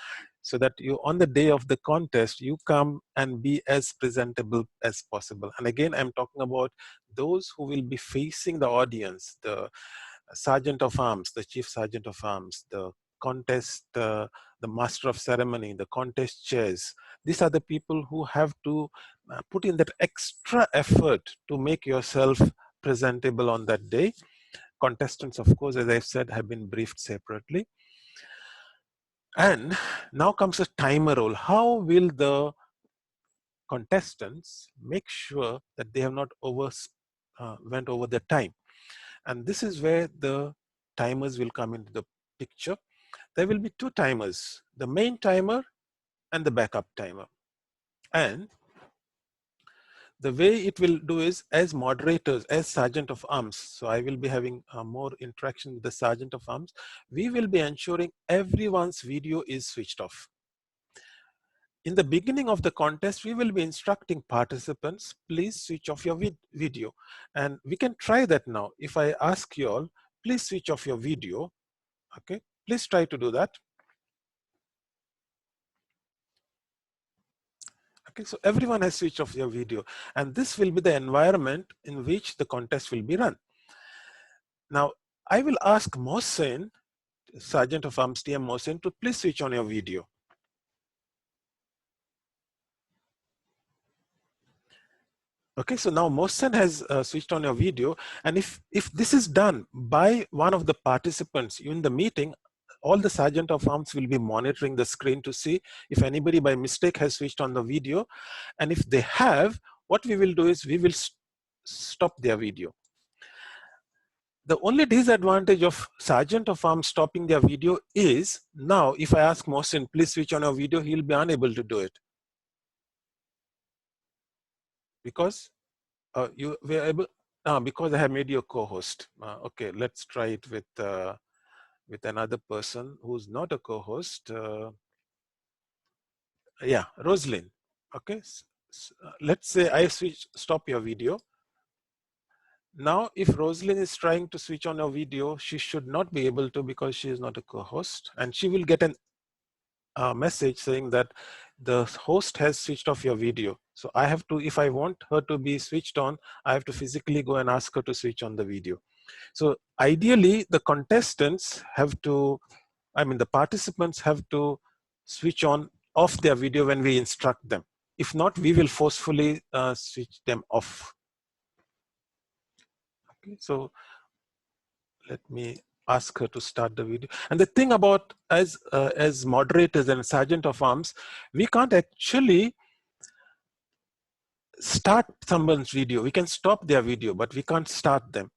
so that you on the day of the contest you come and be as presentable as possible. And again, I'm talking about those who will be facing the audience, the sergeant of arms, the chief sergeant of arms, the contest, the master of ceremony, the contest chairs. These are the people who have to put in that extra effort to make yourself presentable on that day. Contestants, of course, as I've said, have been briefed separately. And now comes a timer role. How will the contestants make sure that they have not went over the time? And this is where the timers will come into the picture. There will be two timers, the main timer and the backup timer. And the way it will do is, as moderators, as sergeant of arms, so I will be having more interaction with the sergeant of arms, we will be ensuring everyone's video is switched off. In the beginning of the contest, we will be instructing participants, please switch off your video. And we can try that now. If I ask you all, please switch off your video. Okay, please try to do that. Okay, so everyone has switched off their video, and this will be the environment in which the contest will be run. Now, I will ask Mohsen, Sergeant of Arms TM Mohsen, to please switch on your video. Okay, so now Mohsen has switched on your video, and if this is done by one of the participants in the meeting, all the Sergeant of Arms will be monitoring the screen to see if anybody by mistake has switched on the video, and if they have, what we will do is we will stop their video. The only disadvantage of Sergeant of Arms stopping their video is, now if I ask Mohsen, please switch on your video, he'll be unable to do it. Because you were able, because I have made you a co-host. Okay, let's try it with another person who's not a co-host. Yeah, Rosalind. Okay, let's say I stop your video. Now, if Rosalind is trying to switch on her video, she should not be able to because she is not a co-host, and she will get a message saying that the host has switched off your video. So I have to, if I want her to be switched on, I have to physically go and ask her to switch on the video. So ideally, the contestants have to, the participants have to switch on off their video when we instruct them. If not, we will forcefully switch them off. Okay, so let me ask her to start the video. And the thing about as moderators and Sergeant of Arms, we can't actually start someone's video. We can stop their video, but we can't start them,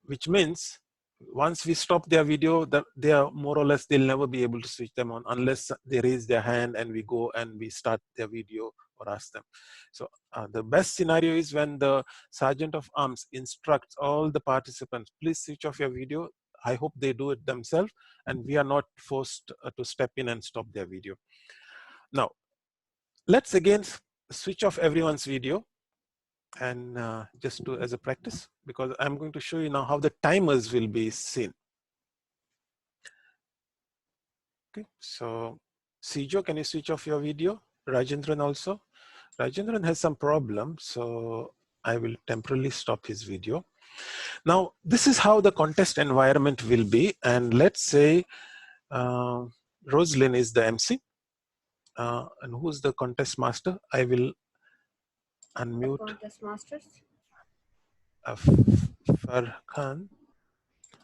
which means once we stop their video, that they are more or less, they'll never be able to switch them on unless they raise their hand and we go and we start their video or ask them. So the best scenario is when the Sergeant of Arms instructs all the participants, please switch off your video. I hope they do it themselves and we are not forced to step in and stop their video. Now, let's again switch off everyone's video. And just to as a practice, because I'm going to show you now how the timers will be seen. Okay, so Sijo, can you switch off your video? Rajendran also. Rajendran has some problem, so I will temporarily stop his video. Now, this is how the contest environment will be. And let's say Rosalind is the MC. And who's the contest master? I will unmute. Contest masters. Farhan.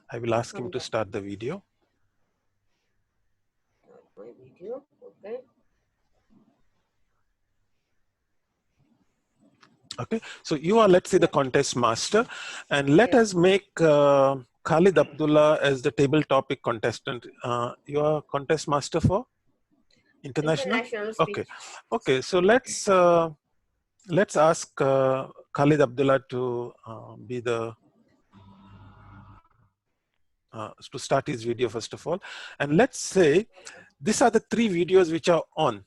I will ask him to start the video. My video, okay. Okay, so you are, let's say, the contest master, and let us make Khalid Abdullah as the table topic contestant. You are contest master for international. Okay, okay. So let's ask Khalid Abdullah to be the to start his video first of all, and let's say these are the 3 videos which are on.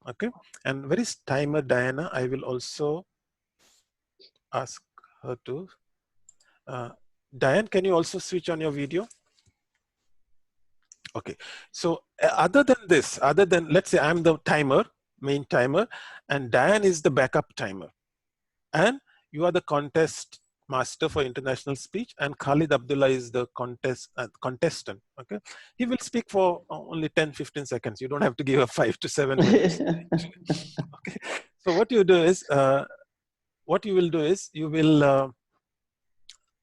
Okay, and where is timer Diana? I will also ask her to. Diane, can you also switch on your video? Okay, so other than this, let's say I'm the timer, main timer, and Diane is the backup timer, and you are the contest master for international speech, and Khalid Abdullah is the contestant. Okay, he will speak for only 10-15 seconds. You don't have to give a 5 to 7 minutes. Okay, so what you do is what you will do is you will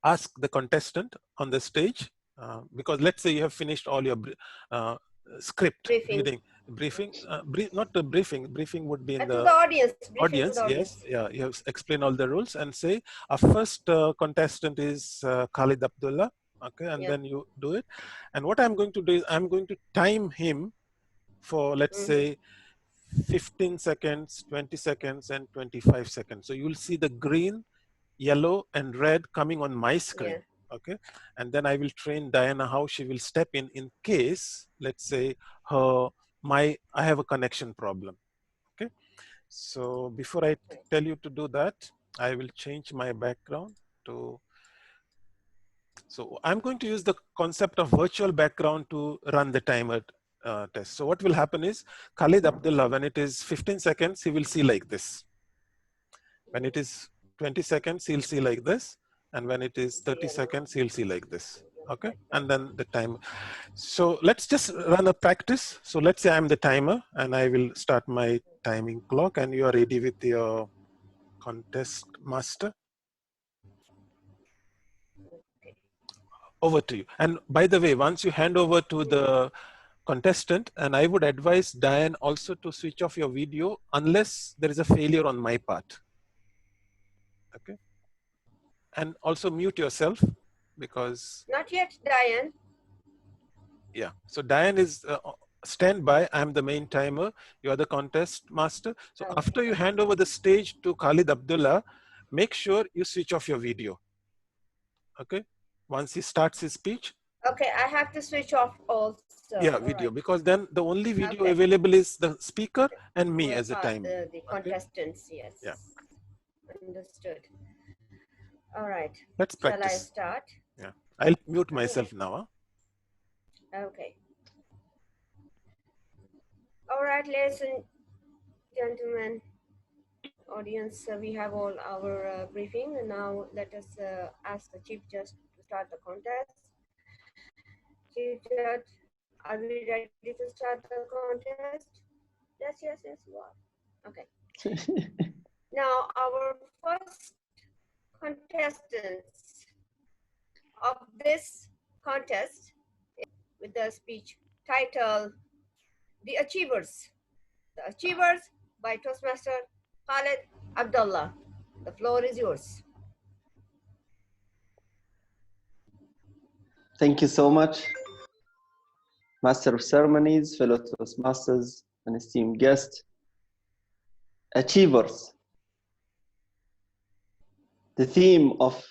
ask the contestant on the stage, because let's say you have finished all your script reading, briefing, not the briefing would be in the audience. Yes, yeah, you have explained all the rules and say our first contestant is Khalid Abdullah. Okay, and then you do it. And what I'm going to do is I'm going to time him for, let's say, 15 seconds, 20 seconds, and 25 seconds. So you will see the green, yellow, and red coming on my screen. Okay, and then I will train Diana how she will step in case, let's say, I have a connection problem. Okay, so before I tell you to do that, I will change my background to. So I'm going to use the concept of virtual background to run the timer. test. So what will happen is Khalid Abdullah, when it is 15 seconds, he will see like this. When it is 20 seconds, he'll see like this. And when it is 30 seconds, he'll see like this. Okay. And then the time. So let's just run a practice. So let's say I'm the timer and I will start my timing clock and you are ready with your contest master. Over to you. And by the way, once you hand over to the contestant, and I would advise Diane also to switch off your video unless there is a failure on my part. Okay. And also mute yourself because. Not yet, Diane. Yeah. So Diane is stand by. I'm the main timer. You are the contest master. So Okay. after you hand over the stage to Khalid Abdullah, make sure you switch off your video. Okay. Once he starts his speech. Okay, I have to switch off also. Yeah, video, because then the only video available is the speaker and me as a timer. The contestants, yes. Yeah. Understood. All right. Let's practice. Shall I start? Yeah. I'll mute myself now. Huh? Okay. All right, ladies and gentlemen, audience, we have all our briefing, and now let us ask the Chief Judge to start the contest. Chief Judge, are we ready to start the contest? Yes, yes, yes, you are. Okay. Now, our first contestants of this contest with the speech title, The Achievers. The Achievers by Toastmaster Khalid Abdullah. The floor is yours. Thank you so much, Master of Ceremonies, fellow Toastmasters, and esteemed guest. Achievers. The theme of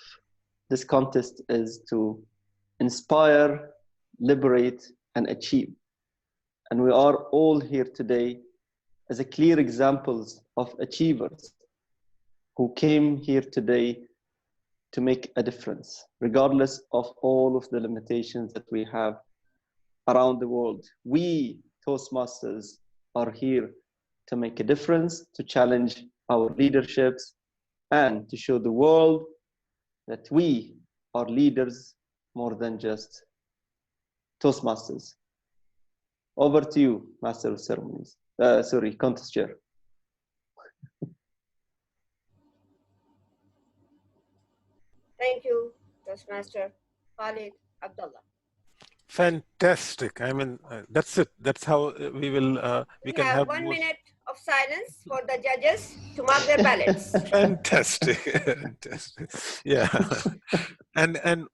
this contest is to inspire, liberate, and achieve. And we are all here today as a clear examples of achievers who came here today to make a difference, regardless of all of the limitations that we have around the world. We, Toastmasters, are here to make a difference, to challenge our leaderships, and to show the world that we are leaders more than just Toastmasters. Over to you, Master of Ceremonies. Contest Chair. Thank you, Toastmaster Khalid Abdullah. Fantastic. I mean, that's it. That's how we will. We can have 1 minute of silence for the judges to mark their ballots. Fantastic. Fantastic. Yeah. And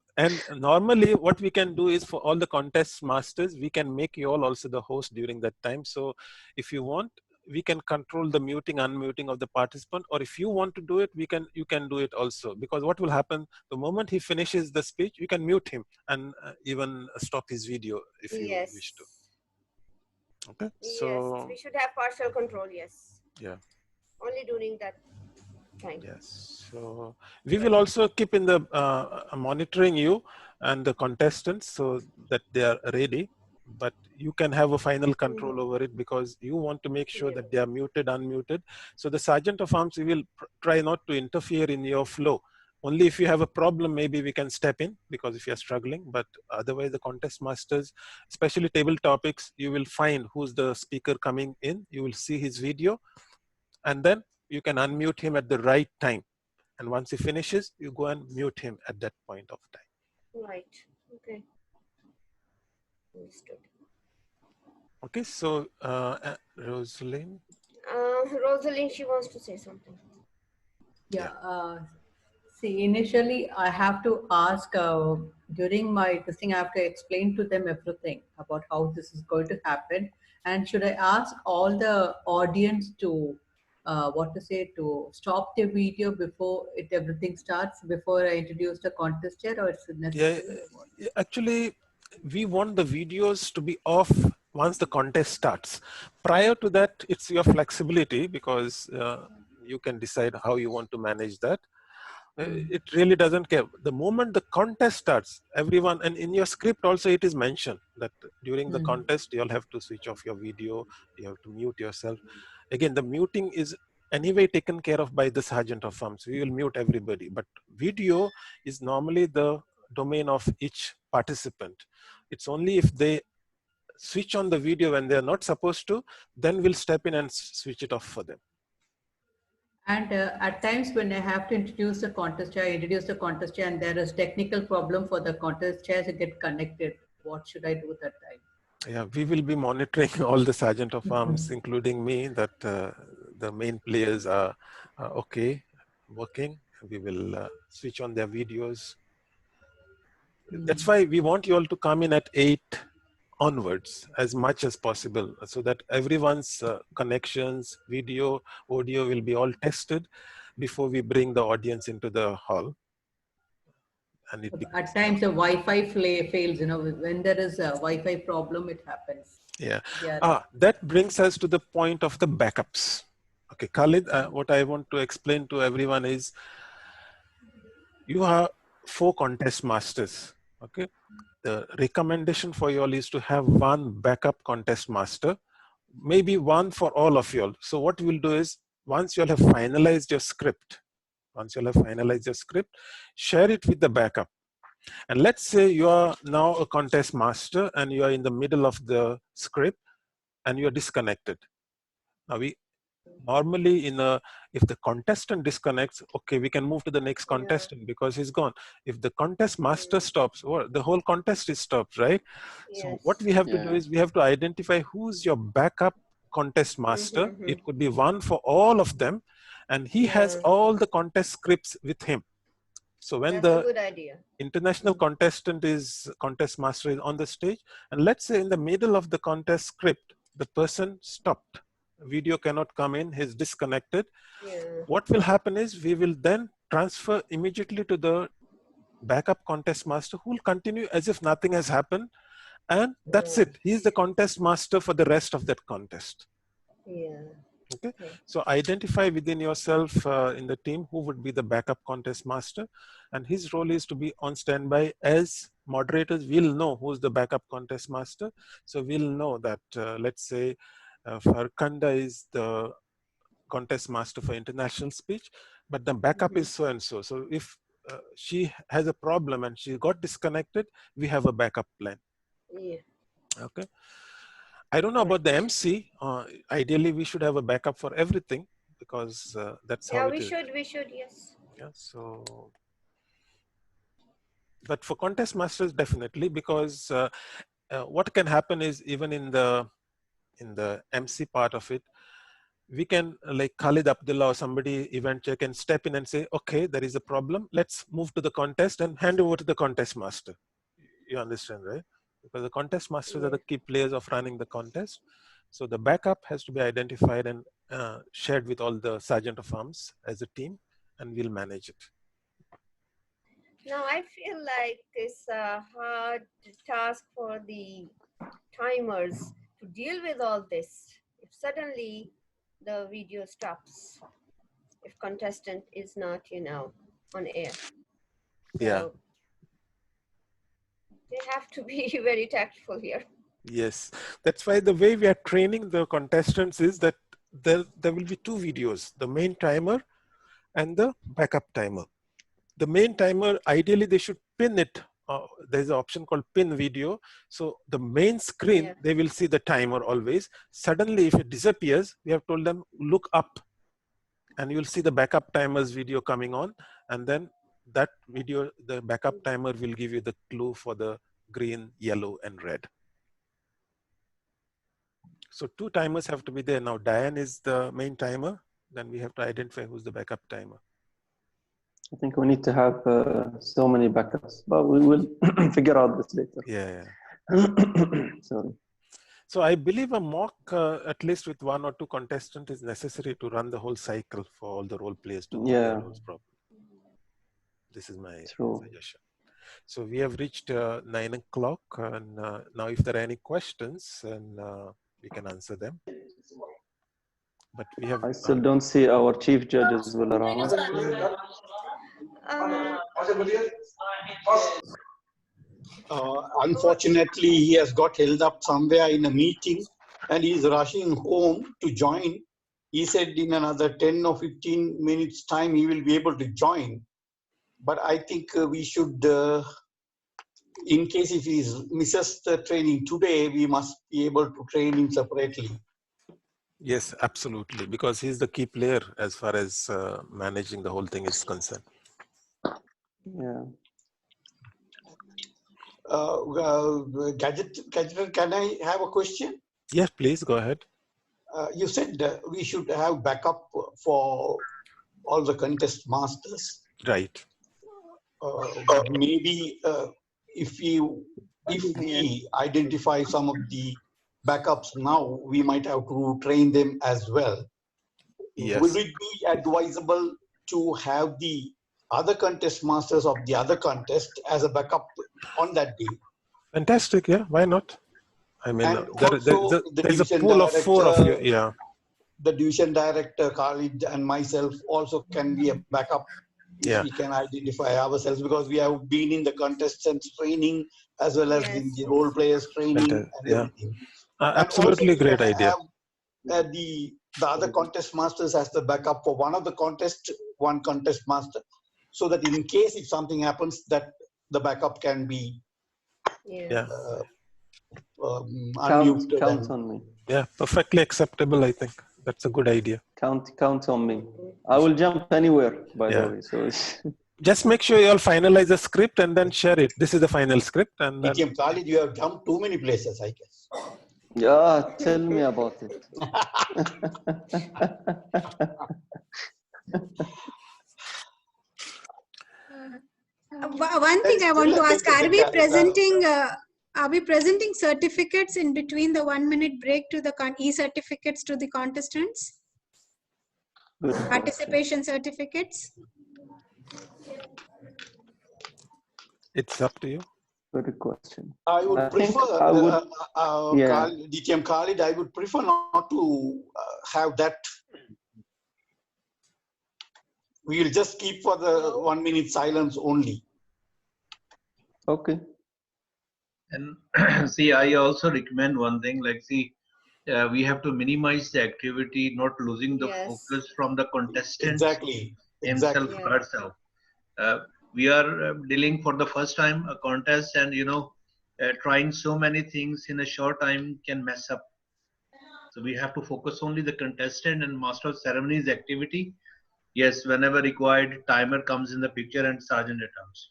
normally what we can do is for all the contest masters, we can make you all also the host during that time. So if you want, we can control the muting, unmuting of the participant, or if you want to do it, you can do it also. Because what will happen, the moment he finishes the speech, you can mute him and even stop his video if you wish to. Okay. So yes, we should have partial control. Yes. Yeah. Only during that time. Yes. So we will also keep in the monitoring you and the contestants so that they are ready. But you can have a final control over it because you want to make sure that they are muted, unmuted. So the Sergeant of Arms, we will try not to interfere in your flow. Only if you have a problem, maybe we can step in because if you're struggling, but otherwise the contest masters, especially table topics, you will find who's the speaker coming in. You will see his video and then you can unmute him at the right time. And once he finishes, you go and mute him at that point of time. Right. Okay. Understood. Okay, so Rosalind. Rosalind, she wants to say something. Yeah. See, initially I have to ask during my thing, I have to explain to them everything about how this is going to happen. And should I ask all the audience to to stop the video before everything starts, before I introduce the contest chair, or it's necessary? Yeah, actually, we want the videos to be off once the contest starts. Prior to that, it's your flexibility because you can decide how you want to manage that. It really doesn't care. The moment the contest starts, everyone, and in your script also it is mentioned that during the contest, you'll have to switch off your video, you have to mute yourself. Again, the muting is anyway taken care of by the sergeant of arms. We will mute everybody, but video is normally the domain of each participant. It's only if they switch on the video when they're not supposed to, then we'll step in and switch it off for them. And at times when I have to introduce the contest chair, I introduce the contest chair and there is technical problem for the contest chair to get connected. What should I do that time? Yeah, we will be monitoring all the sergeant of arms, including me, that the main players are okay, working. We will switch on their videos. That's why we want you all to come in at 8 onwards as much as possible, so that everyone's connections, video, audio will be all tested before we bring the audience into the hall. And it at times the Wi-Fi fails, you know, when there is a Wi-Fi problem, it happens. Yeah. That brings us to the point of the backups. Okay, Khalid, what I want to explain to everyone is you are 4 contest masters. Okay. The recommendation for you all is to have 1 backup contest master, maybe 1 for all of you all. So what we'll do is, once you all have finalized your script, share it with the backup. And let's say you are now a contest master and you are in the middle of the script and you are disconnected. Now we normally if the contestant disconnects, okay, we can move to the next contestant because he's gone. If the contest master stops, or the whole contest is stopped, right? Yes. So what we have to do is we have to identify who's your backup contest master. It could be 1 for all of them, and he has all the contest scripts with him. So when That's a good idea. International contest master is on the stage, and let's say in the middle of the contest script, the person stopped. Video cannot come in, he's disconnected. What will happen is we will then transfer immediately to the backup contest master, who will continue as if nothing has happened, and that's it. He's the contest master for the rest of that contest. Okay, so identify within yourself in the team who would be the backup contest master, and his role is to be on standby. As moderators, we'll know who's the backup contest master. So we'll know that, let's say, Farkanda is the contest master for international speech, but the backup is so and so. So if she has a problem and she got disconnected, we have a backup plan. Okay. I don't know about the MC. Ideally, we should have a backup for everything, because that's how it is. We should, yes. Yeah. So, but for contest masters, definitely, because what can happen is, even in the MC part of it, we can, like Khalid Abdullah or somebody, event check, and step in and say, okay, there is a problem. Let's move to the contest and hand over to the contest master. You understand, right? Because the contest masters are the key players of running the contest. So the backup has to be identified and shared with all the sergeant of arms as a team, and we'll manage it. Now I feel like it's a hard task for the timers to deal with all this. If suddenly the video stops, if contestant is not, on air. So they have to be very tactful here. Yes, that's why the way we are training the contestants is that there will be 2 videos, the main timer and the backup timer. The main timer, ideally they should pin it. There's an option called pin video. So the main screen, they will see the timer always. Suddenly, if it disappears, we have told them, look up, and you'll see the backup timer's video coming on. And then that video, the backup timer will give you the clue for the green, yellow, and red. So 2 timers have to be there. Now Diane is the main timer. Then we have to identify who's the backup timer. I think we need to have so many backups, but we will figure out this later. Yeah. Sorry. So I believe a mock, at least with 1 or 2 contestants, is necessary to run the whole cycle for all the role players to know their roles properly. This is my suggestion. So we have reached 9 o'clock, and now if there are any questions, and we can answer them. But we have. I still don't see our chief judges will around. Unfortunately, he has got held up somewhere in a meeting and he's rushing home to join. He said in another 10 or 15 minutes time, he will be able to join. But I think we should, in case if he misses the training today, we must be able to train him separately. Yes, absolutely. Because he's the key player as far as managing the whole thing is concerned. Yeah. Gadget, can I have a question? Yes, please go ahead. You said we should have backup for all the contest masters. Right. Maybe if we identify some of the backups now, we might have to train them as well. Yes. Would it be advisable to have the other contest masters of the other contest as a backup on that day? Fantastic. Yeah, why not? I mean, And also there's a pool of 4 of you. Yeah. The division director, Khalid, and myself also can be a backup. Yeah. We can identify ourselves because we have been in the contestants training as well as in the role players training and everything. Absolutely great idea. Have the other contest masters as the backup for one of the one contest master, so that in case if something happens, that the backup can be unmuted. Count on me. Yeah, perfectly acceptable. I think that's a good idea. Count on me. I will jump anywhere, by the way. So just make sure you all finalize the script and then share it. This is the final script. And then... Khalid, you have jumped too many places, I guess. Yeah, tell me about it. One thing I want to ask: Are we presenting certificates in between the 1 minute break to the e-certificates to the contestants? Participation certificates? It's up to you. Good question. I would prefer, DTM Khalid, I would prefer not to have that. We'll just keep for the 1 minute silence only. Okay. And see, I also recommend one thing, like, see, we have to minimize the activity, not losing the focus from the contestant himself or herself. We are dealing for the first time a contest, and trying so many things in a short time can mess up. So we have to focus only the contestant and master of ceremonies activity. Yes, whenever required, timer comes in the picture and sergeant at arms.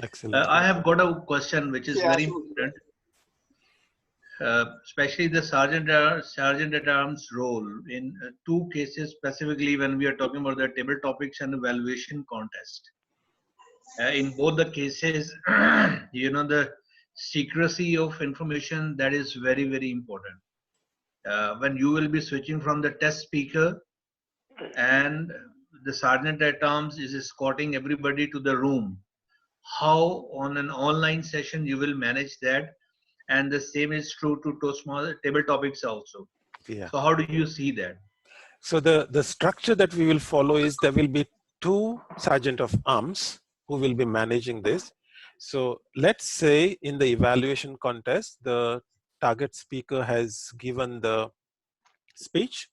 Excellent. I have got a question which is very important. Especially the sergeant at arms role in 2 cases specifically when we are talking about the table topics and evaluation contest. In both the cases, the secrecy of information, that is very, very important. When you will be switching from the test speaker and the sergeant at arms is escorting everybody to the room, how on an online session you will manage that? And the same is true to Toastmasters table topics also. Yeah. So how do you see that? So the structure that we will follow is there will be 2 sergeant of arms who will be managing this. So let's say in the evaluation contest, the target speaker has given the speech,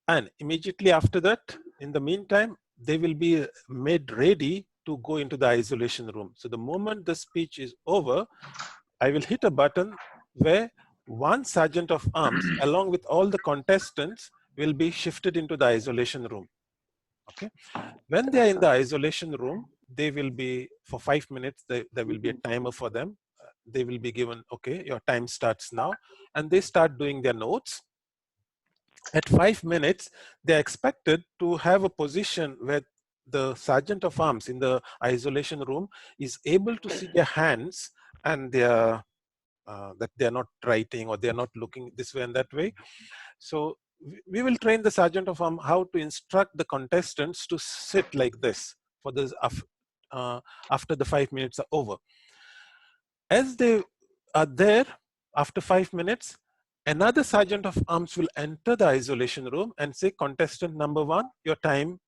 and immediately after that, in the meantime, they will be made ready to go into the isolation room. So the moment the speech is over, I will hit a button where 1 sergeant of arms along with all the contestants will be shifted into the isolation room. Okay. When they are in the isolation room, they will be, for 5 minutes, there will be a timer for them. They will be given, okay, your time starts now. And they start doing their notes. At 5 minutes, they're expected to have a position where the sergeant of arms in the isolation room is able to see their hands and their that they're not writing or they're not looking this way and that way. So we will train the sergeant of arms how to instruct the contestants to sit like this for this after the 5 minutes are over. As they are there after 5 minutes, another sergeant of arms will enter the isolation room and say, contestant number 1, your time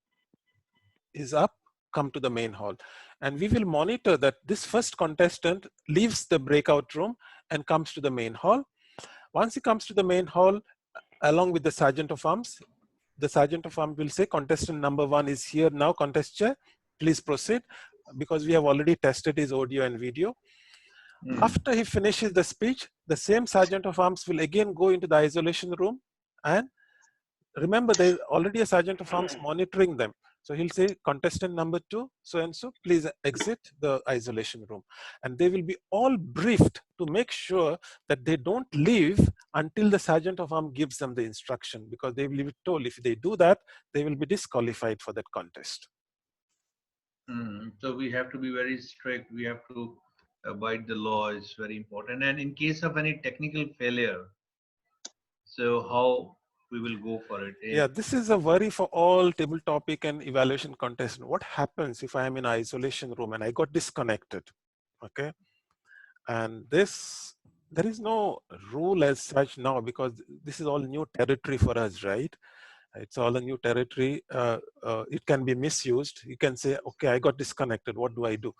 is up. come to the main hall. And we will monitor that this first contestant leaves the breakout room and comes to the main hall. Once he comes to the main hall, along with the sergeant of arms, the sergeant of arms will say, contestant number 1 is here now, contest chair, please proceed, because we have already tested his audio and video. After he finishes the speech, the same sergeant of arms will again go into the isolation room, and remember there is already a sergeant of arms monitoring them. So he'll say, contestant number 2, so and so, please exit the isolation room. And they will be all briefed to make sure that they don't leave until the sergeant of arms gives them the instruction, because they will be told if they do that, they will be disqualified for that contest. So we have to be very strict. We have to abide the law. Is very important. And in case of any technical failure, so how we will go for it? Yeah, this is a worry for all table topic and evaluation contestants. What happens if I am in isolation room and I got disconnected? Okay, and there is no rule as such now, because this is all new territory for us, right? It's all a new territory. It can be misused. You can say, okay, I got disconnected. What do I do?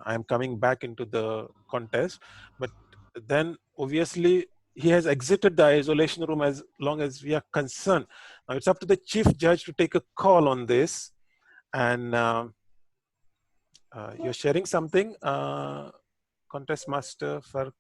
I'm coming back into the contest, but then obviously he has exited the isolation room as long as we are concerned. Now it's up to the chief judge to take a call on this. And you're sharing something, contest master Farhan?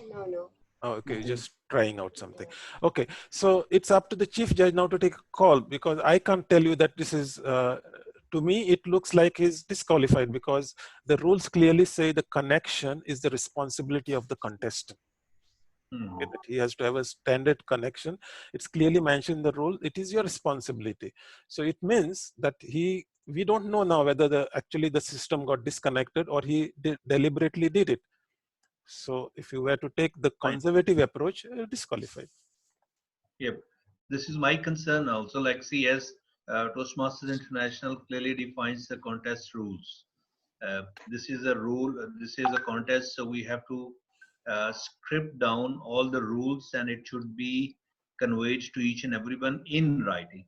No. Oh, okay, just trying out something. Okay, so it's up to the chief judge now to take a call, because I can't tell you that this is, to me, it looks like he's disqualified, because the rules clearly say the connection is the responsibility of the contestant. Okay, that he has to have a standard connection. It's clearly mentioned in the rule. It is your responsibility. So it means that we don't know now whether actually the system got disconnected or he deliberately did it. So if you were to take the conservative approach, disqualified. Yep. This is my concern also. Like, see, as Toastmasters International clearly defines the contest rules. This is a rule, this is a contest, so we have to script down all the rules, and it should be conveyed to each and everyone in writing.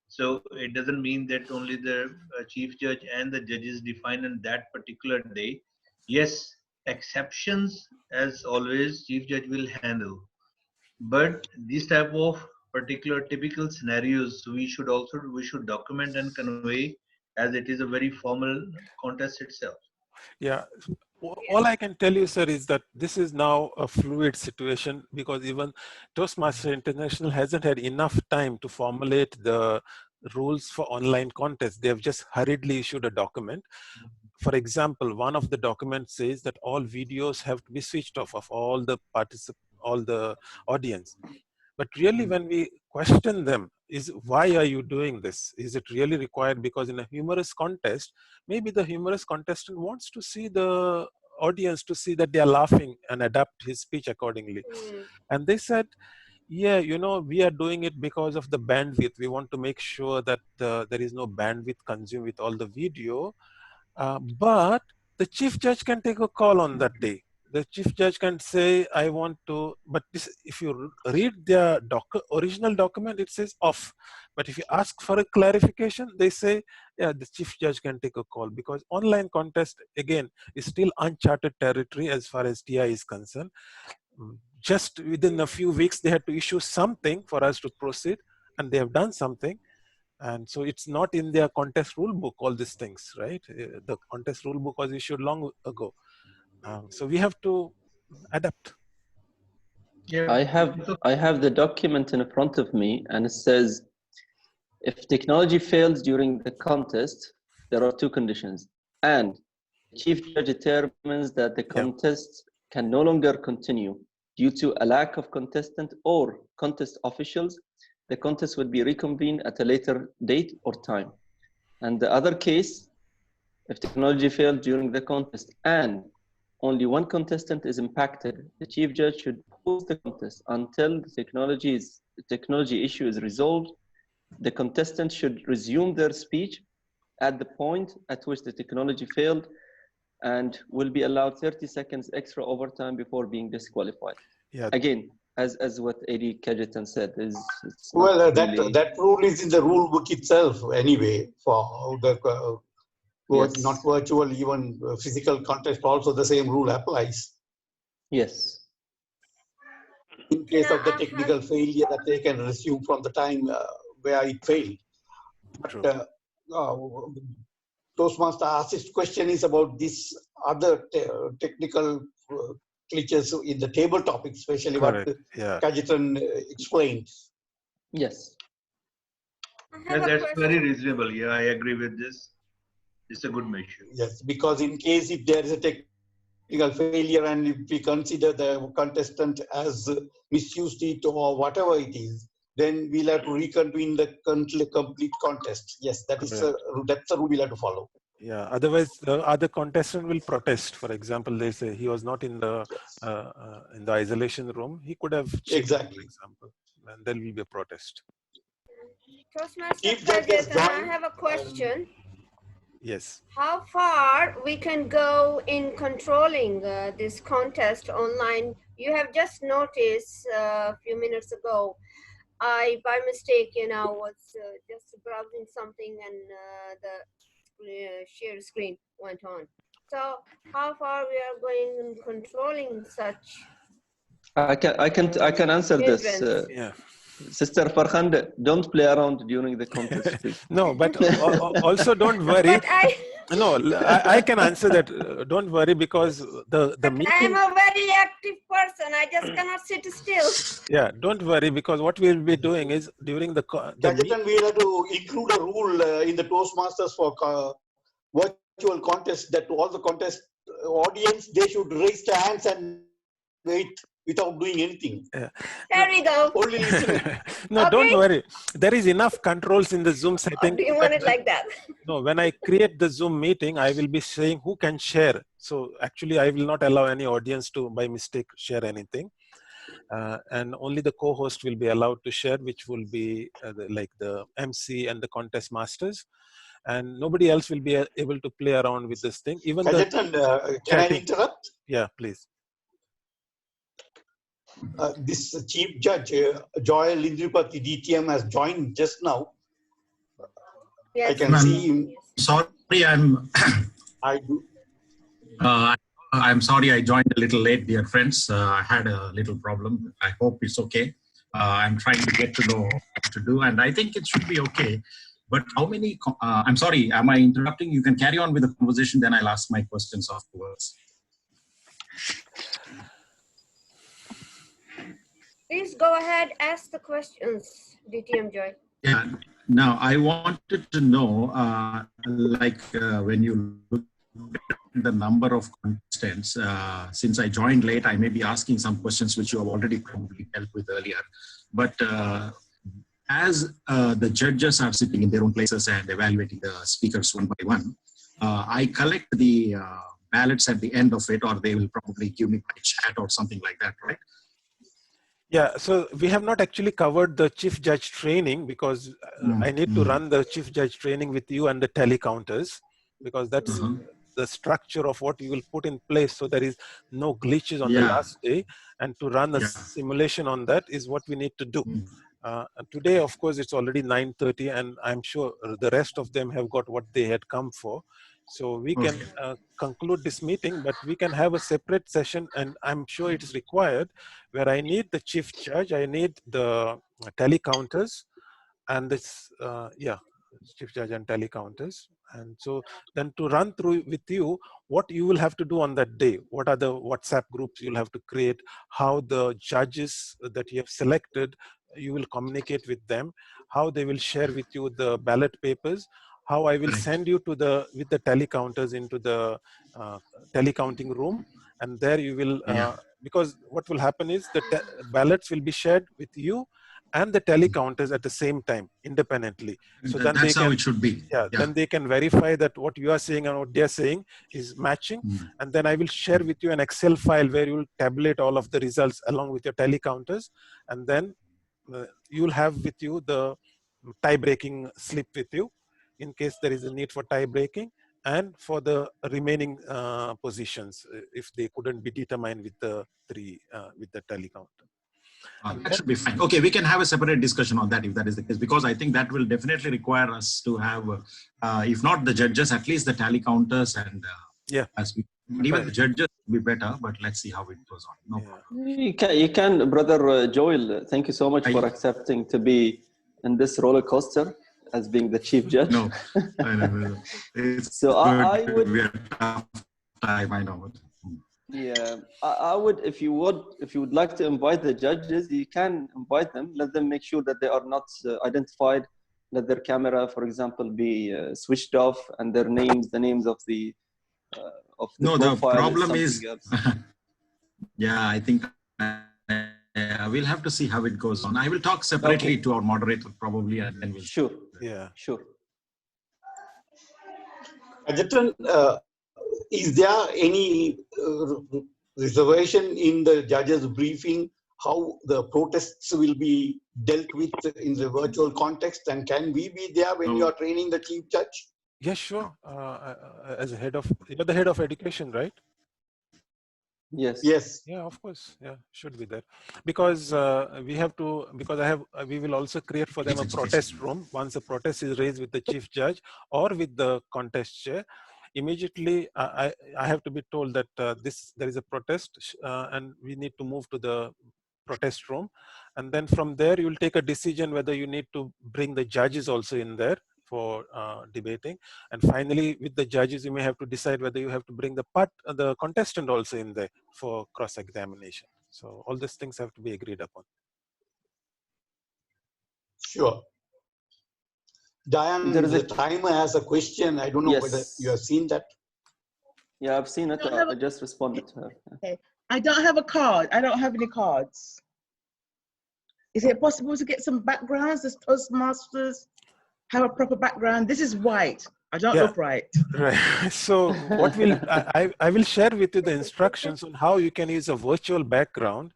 So it doesn't mean that only the chief judge and the judges define on that particular day. Yes, exceptions, as always, chief judge will handle. But these type of particular typical scenarios, we should document and convey, as it is a very formal contest itself. Yeah, all I can tell you, sir, is that this is now a fluid situation, because even Toastmasters International hasn't had enough time to formulate the rules for online contests. They have just hurriedly issued a document. For example, one of the documents says that all videos have to be switched off of all the audience. But really, when we question them, is why are you doing this? Is it really required? Because in a humorous contest, maybe the humorous contestant wants to see the audience to see that they are laughing and adapt his speech accordingly. And they said, yeah, we are doing it because of the bandwidth. We want to make sure that there is no bandwidth consumed with all the video. But the chief judge can take a call on that day. The chief judge can say, I want to, but if you read their original document, it says off. But if you ask for a clarification, they say, yeah, the chief judge can take a call, because online contest, again, is still uncharted territory as far as TI is concerned. Just within a few weeks, they had to issue something for us to proceed, and they have done something. And so it's not in their contest rule book, all these things, right? The contest rule book was issued long ago. So we have to adapt. Yeah. I have the document in front of me, and it says, if technology fails during the contest, there are two conditions. And the chief judge determines that the contest can no longer continue due to a lack of contestant or contest officials. The contest will be reconvened at a later date or time. And the other case, if technology failed during the contest and only one contestant is impacted, the chief judge should pause the contest until the technology issue is resolved. The contestant should resume their speech at the point at which the technology failed, and will be allowed 30 seconds extra overtime before being disqualified. Yeah. Again, as what A.D. Kajetan said, is it's not Well, really, that rule is in the rule book itself anyway for the yes, not virtual, even physical contest. Also, the same rule applies. yes, In Can case of the I have, technical failure, that they can resume from the time where it failed. True. But Toastmaster asked his question is about this other technical glitches in the table topic, especially what Correct. Yeah. Kajitan explained. yes. I Yeah, have a that's very question. reasonable. Yeah, I agree with this. It's a good measure. Yes, because in case if there is a technical failure and if we consider the contestant as misused it or whatever it is, then we'll have to reconvene the complete contest. Yes, that's the rule we'll have to follow. Yeah. Otherwise, the other contestant will protest. For example, they say he was not Yes, in the isolation room. He could have cheated, for exactly. example, and there will be a protest. Toastmaster Chief Judge has Kajetan, I joined. have a question. Yes. How far we can go in controlling this contest online? You have just noticed a few minutes ago, I by mistake, was just browsing something and the share screen went on. So how far we are going in controlling such I can answer this. hindrance? Yeah. Sister Farhan, don't play around during the contest, please. No, but also don't worry. But No, I can answer that. Don't worry, because the but I am meeting. a very active person. I just cannot sit still. Yeah, don't worry, because what we'll be doing is during the Kajetan, we'll have to include a rule in the Toastmasters for virtual contest that all the contest audience, they should raise their hands and wait without doing anything. Yeah. There we go. Only listening. No, don't Okay. worry. There is enough controls in the Zoom setting. Do you want it like that? No, when I create the Zoom meeting, I will be saying who can share. So actually, I will not allow any audience to, by mistake, share anything. And only the co-host will be allowed to share, which will be like the MC and the contest masters. And nobody else will be able to play around with this thing. Even Kajetan, the can I chatting. interrupt? Yeah, please. This Chief Judge, Joy Lindripati DTM has joined just now. Yes. I can see him. Sorry, I do. I'm sorry I joined a little late, dear friends. I had a little problem. I hope it's okay. I'm trying to get to know what to do, and I think it should be okay. But how many? I'm sorry, am I interrupting? You can carry on with the conversation, then I'll ask my questions afterwards. Please go ahead, ask the questions, DTM Joy. Yeah. Now, I wanted to know, when you look at the number of contestants, since I joined late, I may be asking some questions which you have already probably dealt with earlier. But as the judges are sitting in their own places and evaluating the speakers one by one, I collect the ballots at the end of it, or they will probably give me by chat or something like that, right? Yeah, so we have not actually covered the chief judge training, because I need to run the chief judge training with you and the tally counters, because that's the structure of what you will put in place, so there is no glitches on the last day. And to run a simulation on that is what we need to do. Today, of course, it's already 9:30, and I'm sure the rest of them have got what they had come for. So we can conclude this meeting, but we can have a separate session, and I'm sure it is required, where I need the chief judge, I need the tally counters, and this, chief judge and tally counters. And so then to run through with you what you will have to do on that day, what are the WhatsApp groups you'll have to create, how the judges that you have selected, you will communicate with them, how they will share with you the ballot papers, how I will send you to with the tally counters into the tally counting room, and there you will, because what will happen is the ballots will be shared with you and the tally counters at the same time, independently. So then that's how it should be. Then they can verify that what you are saying and what they are saying is matching. And then I will share with you an Excel file where you will tabulate all of the results along with your tally counters. And then you will have with you the tie-breaking slip with you, in case there is a need for tie-breaking, and for the remaining positions, if they couldn't be determined with the with the tally counter. That should be fine. Okay, we can have a separate discussion on that if that is the case, because I think that will definitely require us to have, if not the judges, at least the tally counters and even the judges will be better. But let's see how it goes on. No problem. You can, brother Joel. Thank you so much for accepting to be in this roller coaster as being the chief judge. No, it's so I would be a tough time. I know. Yeah, I would, if you would like to invite the judges, you can invite them. Let them make sure that they are not identified. Let their camera, for example, be switched off, and their names, the names of the no, the problem is yeah, I think we'll have to see how it goes on. I will talk separately to our moderator probably, and then we'll sure. Is there any reservation in the judges' briefing how the protests will be dealt with in the virtual context? And can we be there when you are training the chief judge? Yes, sure. As a head of, you're the head of education, right? Yes. Yeah, of course. Yeah, should be there, because we have to. Because we will also create for them a protest room. Once a protest is raised with the chief judge or with the contest chair, immediately I have to be told that there is a protest and we need to move to the protest room, and then from there you will take a decision whether you need to bring the judges also in there for debating, and finally with the judges you may have to decide whether you have to bring the contestant also in there for cross-examination. So all these things have to be agreed upon. Sure. Diane, the timer has a question. I don't know whether you have seen that. Yeah, I've seen it. I just responded to her. Okay. I don't have a card. I don't have any cards. Is it possible to get some backgrounds? Does Toastmasters have a proper background? This is white. I don't look right. Right. So what I will share with you the instructions on how you can use a virtual background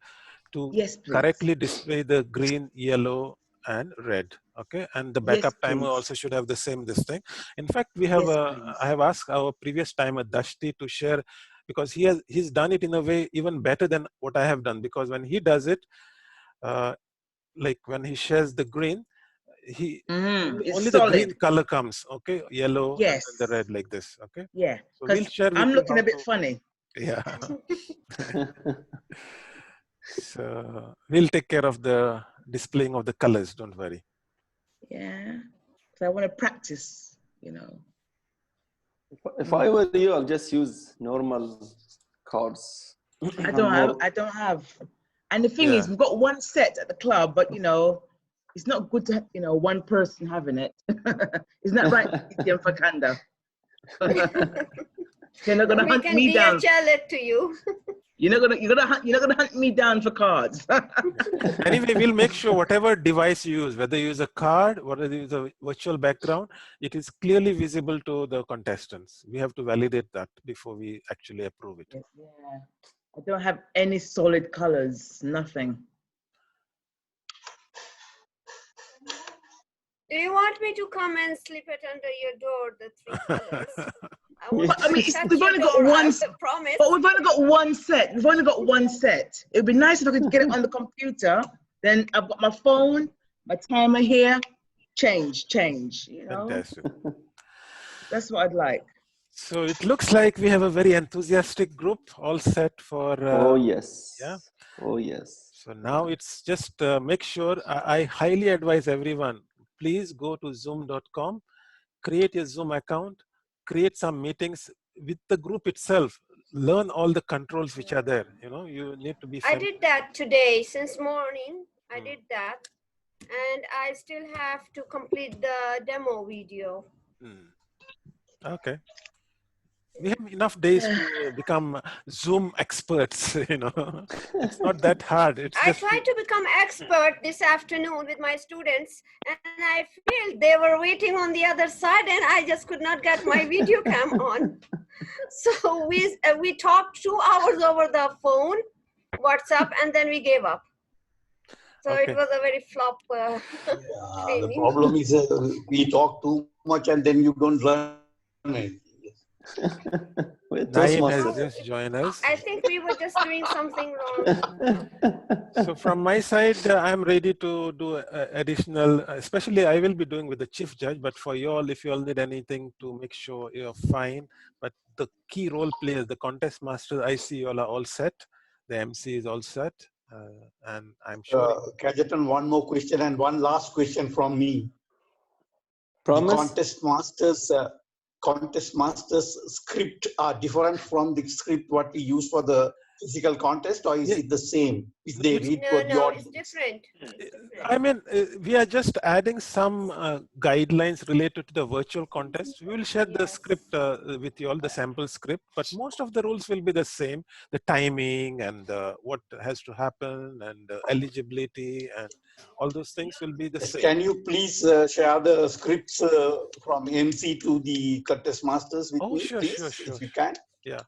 to correctly display the green, yellow, and red. Okay, and the backup timer also should have the same thing. In fact, we have I have asked our previous timer Dashti to share, because he's done it in a way even better than what I have done, because when he does it, like when he shares the green, only the green color comes, okay, yellow and the red like this, okay. Yeah, so we'll share with I'm you looking a bit funny. Yeah. So we'll take care of the displaying of the colors, don't worry. Yeah, so I want to practice, you know. If I were you, I'll just use normal cards. I don't have. And the thing is, we've got one set at the club, but you know, it's not good to, you know, one person having it. Isn't that right, Fakanda? You're not gonna hunt me down. We can DHL it to you. You're not gonna hunt me down for cards. Anyway, we'll make sure whatever device you use, whether you use a card, whether you use a virtual background, it is clearly visible to the contestants. We have to validate that before we actually approve it. Yeah, I don't have any solid colors, nothing. Do you want me to come and slip it under your door, the 3 colors? I mean, we've only got one. But we've only got one set. We've only got one set. It would be nice if I could get it on the computer. Then I've got my phone, my timer here. Change. You know. Fantastic. That's what I'd like. So it looks like we have a very enthusiastic group, all set for. Oh yes. Yeah. Oh yes. So now it's just make sure. I highly advise everyone. Please go to zoom.com, create a Zoom account, create some meetings with the group itself, learn all the controls which are there. You know, you need to be. I did that today, since morning. I did that, and I still have to complete the demo video. Okay. We have enough days to become Zoom experts, you know. It's not that hard. I tried to become expert this afternoon with my students, and I feel they were waiting on the other side, and I just could not get my video cam on. So we talked 2 hours over the phone, WhatsApp, and then we gave up. So it was a very flop training. The problem is we talk too much and then you don't learn it. With Naeem has Toastmasters. just joined us. I think we were just doing something wrong. So from my side, I'm ready to do additional, especially I will be doing with the chief judge, but for you all, if you all need anything to make sure you're fine, but the key role players, the contest masters, I see you all are all set. The MC is all set. And I'm sure. Kajetan, one more question and one last question from me. Promise? The contest masters script are different from the script what we use for the physical contest, or is it the same? Is they read for the No, audience? it's different. I mean, we are just adding some guidelines related to the virtual contest. We will share the script with you all, the sample script, but most of the rules will be the same. The timing and what has to happen and eligibility and all those things will be the same. Can you please share the scripts from MC to the contest masters with me, sure, please, sure. if you can? Yeah.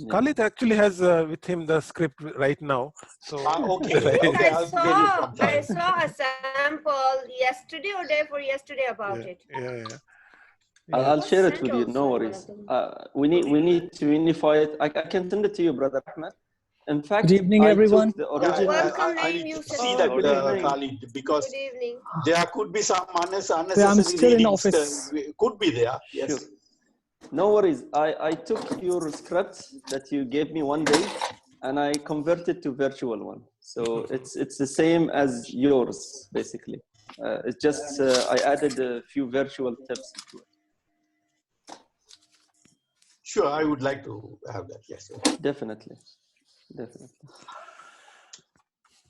Khalid actually has with him the script right now. So okay, I'll get it from Khalid. I saw a sample yesterday or day for yesterday about it. Yeah. I'll share it with you. No worries. We need to unify it. I can send it to you, brother Ahmed. In fact, good evening, everyone. The original. I need to see that, Khalid, because there could be some unnecessary I'm still in readings, office. could be there. Yes. Sure. No worries. I took your script that you gave me one day and I converted to virtual one. So it's the same as yours, basically. It's just I added a few virtual tips to it. Sure, I would like to have that. Yes. Definitely.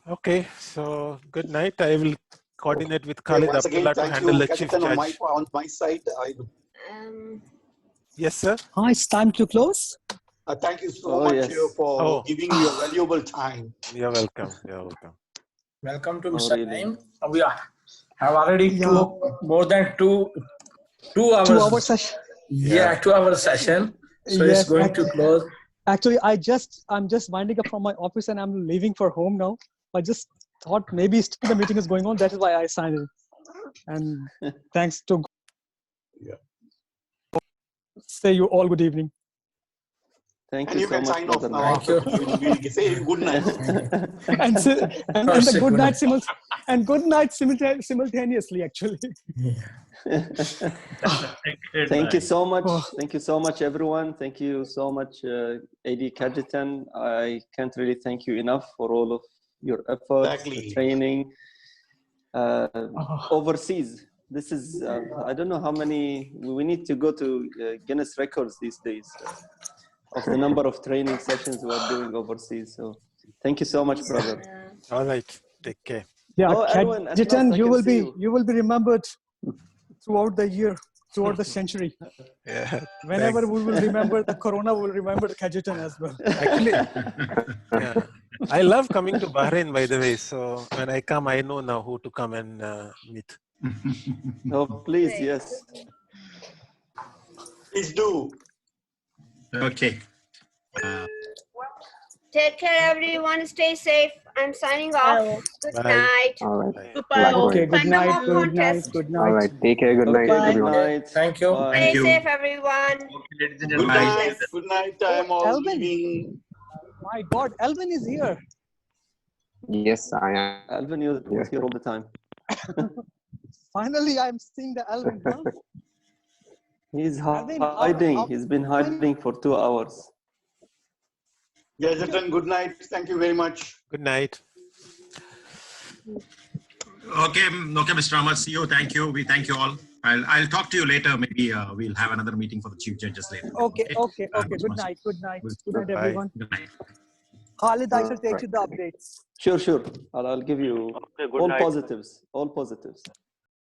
Okay, so good night. I will coordinate with Khalid once again, Abdullah to handle the chief judge. On my side, Yes, sir. It's time to close. Thank you so much for giving me your valuable time. You're welcome. Welcome to Mr. Naeem. We have already more than two hours. 2 hour session. Yeah, 2 hour session. So it's going to close. Actually, I'm just winding up from my office and I'm leaving for home now. I just thought maybe still the meeting is going on. That is why I signed it. And thanks to say you all good evening. Thank you so much, brother. Thank you. We'll say good night. and good night simultaneously, actually. Thank you so much. Thank you so much, everyone. Thank you so much, AD Kajetan. I can't really thank you enough for all of your efforts, the training overseas. This is, I don't know how many, we need to go to Guinness records these days of the number of training sessions we are doing overseas. So thank you so much, brother. All right, take care. Yeah, Kajetan, you will be remembered throughout the year, throughout the century. Yeah. Whenever we will remember the Corona, we'll remember the Kajetan as well. Actually, I love coming to Bahrain, by the way. So when I come, I know now who to come and meet. Oh, please, yes. Please do. Okay. Take care, everyone. Stay safe. I'm signing off. Good night. All right. Goodbye. Okay, good night. Good night. All right. Take care. Good night, everyone. Night. Thank you. Stay safe, everyone. Good night. Good night. I'm all leaving. My God, Alvin is here. Yes, I am. Alvin, you're here all the time. Finally, I'm seeing the Alvin. Huh? He's hiding. He's been hiding for 2 hours. Kajetan, good night. Thank you very much. Good night. Okay, Mr. Ahmad, see you. Thank you. We thank you all. I'll talk to you later. Maybe we'll have another meeting for the chief judges later. Okay. Good night. Good night, everyone. Good night. Khalid, I shall take you the updates. Sure. I'll give you all positives. All positives.